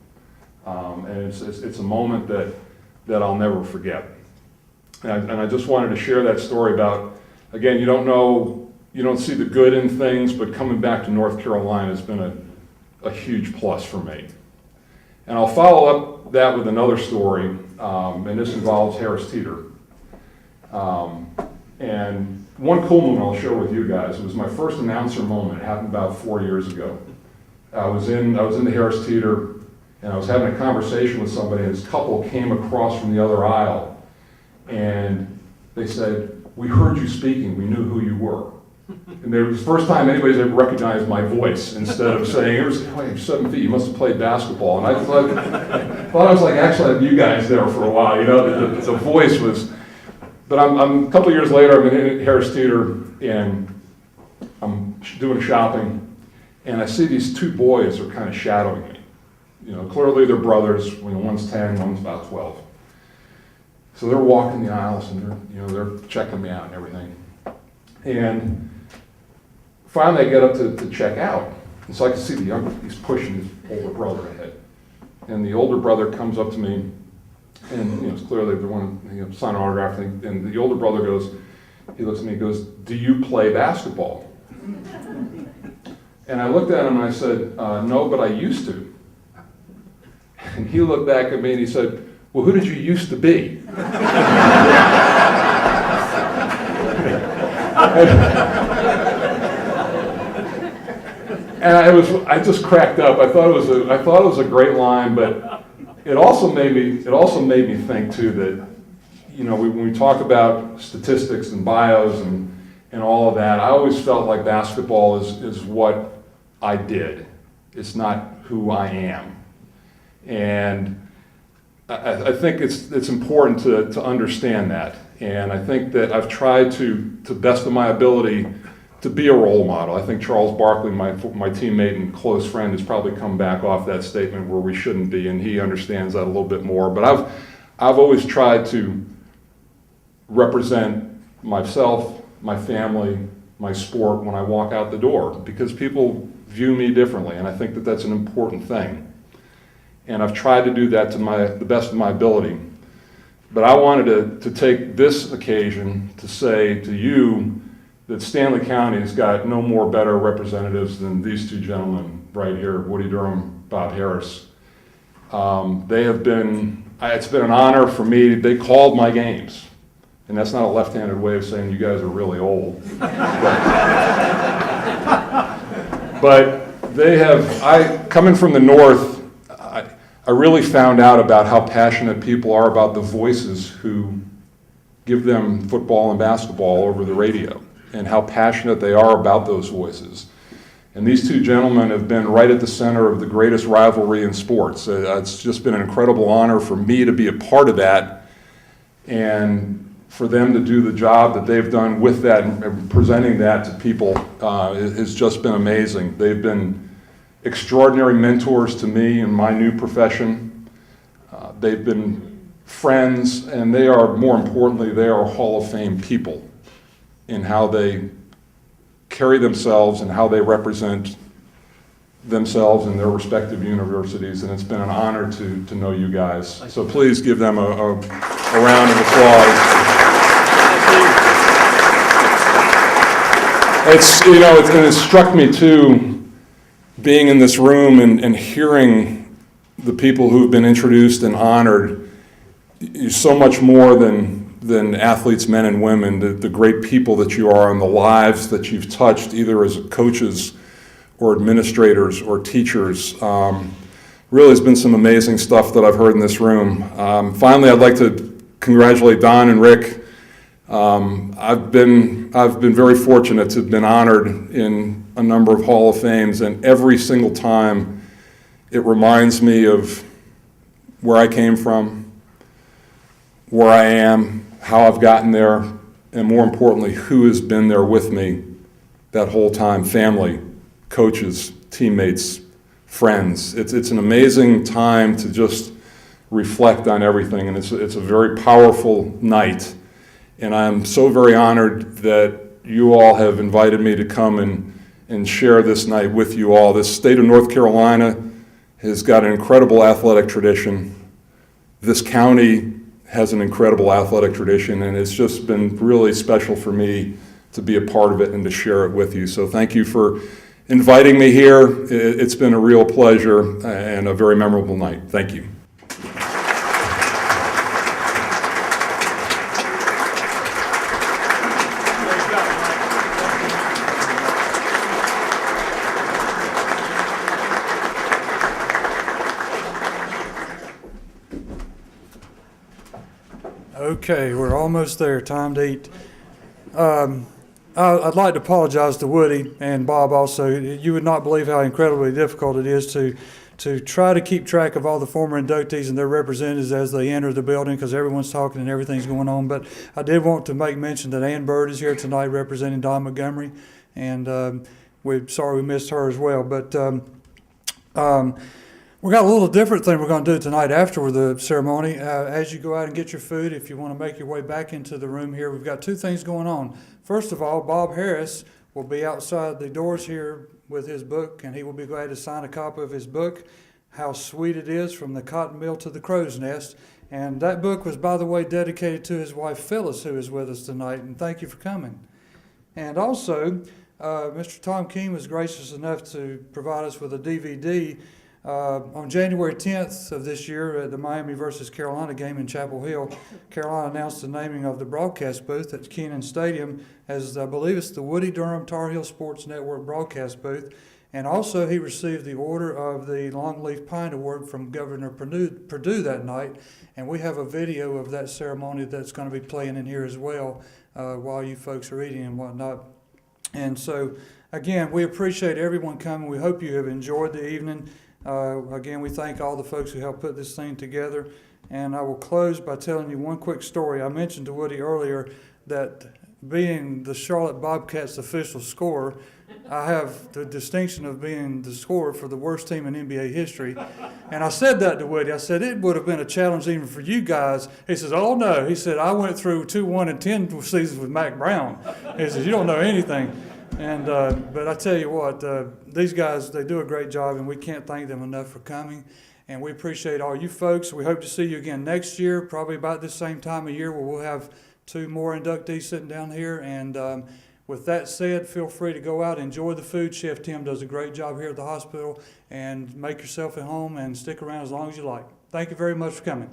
And it's a moment that I'll never forget. And I just wanted to share that story about, again, you don't see the good in things, but coming back to North Carolina has been a huge plus for me. And I'll follow up that with another story, and this involves Harris Teeter. And one cool moment I'll share with you guys. It was my first announcer moment. It happened about 4 years ago. I was in the Harris Teeter, and I was having a conversation with somebody, and this couple came across from the other aisle, and they said, "We heard you speaking. We knew who you were." And it was the first time anybody's ever recognized my voice, instead of saying, "Wait, you're 7 feet, you must have played basketball." And I thought I was like, actually, I had you guys there for a while, you know, the voice was. But I'm a couple of years later, I'm in Harris Teeter, and I'm doing shopping, and I see these two boys are kind of shadowing me. You know, clearly they're brothers. One's 10, one's about 12. So they're walking the aisles, and they're checking me out and everything. And finally, I get up to check out, and so I can see he's pushing his older brother ahead. And the older brother comes up to me, and it's clearly they want to sign an autograph thing. And the older brother he looks at me and goes, "Do you play basketball?" And I looked at him and I said, "No, but I used to." And he looked back at me and he said, "Well, who did you used to be?" And I just cracked up. I thought it was a great line, but it also made me think too that, when we talk about statistics and bios and all of that, I always felt like basketball is what I did. It's not who I am. And I think it's important to understand that. And I think that I've tried to best of my ability to be a role model. I think Charles Barkley, my teammate and close friend, has probably come back off that statement where we shouldn't be, and he understands that a little bit more. But I've always tried to represent myself, my family, my sport when I walk out the door, because people view me differently, and I think that that's an important thing. And I've tried to do that to the best of my ability. But I wanted to take this occasion to say to you that Stanley County has got no more better representatives than these two gentlemen right here, Woody Durham, Bob Harris. It's been an honor for me. They called my games. And that's not a left-handed way of saying you guys are really old. But they have, coming from the north, I really found out about how passionate people are about the voices who give them football and basketball over the radio, and how passionate they are about those voices. And these two gentlemen have been right at the center of the greatest rivalry in sports. It's just been an incredible honor for me to be a part of that, and for them to do the job that they've done with that and presenting that to people has just been amazing. They've been extraordinary mentors to me in my new profession. They've been friends, and more importantly, they are Hall of Fame people in how they carry themselves and how they represent themselves in their respective universities, and it's been an honor to know you guys. So please give them a round of applause. It struck me too, being in this room and hearing the people who've been introduced and honored. You're so much more than athletes, men and women, the great people that you are and the lives that you've touched, either as coaches or administrators or teachers. Really has been some amazing stuff that I've heard in this room. Finally, I'd like to congratulate Don and Rick. I've been very fortunate to have been honored in a number of Hall of Fames, and every single time it reminds me of where I came from, where I am, how I've gotten there, and more importantly, who has been there with me that whole time: family, coaches, teammates, friends. It's an amazing time to just reflect on everything, and it's a very powerful night. And I'm so very honored that you all have invited me to come and share this night with you all. This state of North Carolina has got an incredible athletic tradition. This county has an incredible athletic tradition, and it's just been really special for me to be a part of it and to share it with you. So thank you for inviting me here. It's been a real pleasure and a very memorable night. Thank you. Okay, we're almost there. Time to eat. I'd like to apologize to Woody and Bob also. You would not believe how incredibly difficult it is to try to keep track of all the former inductees and their representatives as they enter the building, because everyone's talking and everything's going on. But I did want to make mention that Ann Bird is here tonight representing Don Montgomery, and we're sorry we missed her as well. But we got a little different thing we're going to do tonight after the ceremony. As you go out and get your food, if you want to make your way back into the room here, we've got two things going on. First of all, Bob Harris will be outside the doors here with his book, and he will be glad to sign a copy of his book, How Sweet It Is, From the Cotton Mill to the Crow's Nest. And that book was, by the way, dedicated to his wife Phyllis, who is with us tonight, and thank you for coming. And also, Mr. Tom King was gracious enough to provide us with a DVD. On January 10th of this year at the Miami versus Carolina game in Chapel Hill, Carolina announced the naming of the broadcast booth at Kenan Stadium as, I believe it's the Woody Durham Tar Heel Sports Network broadcast booth. And also he received the Order of the Longleaf Pine Award from Governor Perdue that night. And we have a video of that ceremony that's going to be playing in here as well while you folks are eating and whatnot. And so, again, we appreciate everyone coming. We hope you have enjoyed the evening. Again, we thank all the folks who helped put this thing together. And I will close by telling you one quick story. I mentioned to Woody earlier that being the Charlotte Bobcats official scorer, I have the distinction of being the scorer for the worst team in NBA history. And I said that to Woody. I said, it would have been a challenge even for you guys. He says, oh, no. He said, I went through 2, 1, and 10 seasons with Mac Brown. He says, you don't know anything. And but I tell you what, these guys, they do a great job, and we can't thank them enough for coming. And we appreciate all you folks. We hope to see you again next year, probably about this same time of year, where we'll have 2 more inductees sitting down here. And with that said, feel free to go out, enjoy the food. Chef Tim does a great job here at the hospital, and make yourself at home and stick around as long as you like. Thank you very much for coming.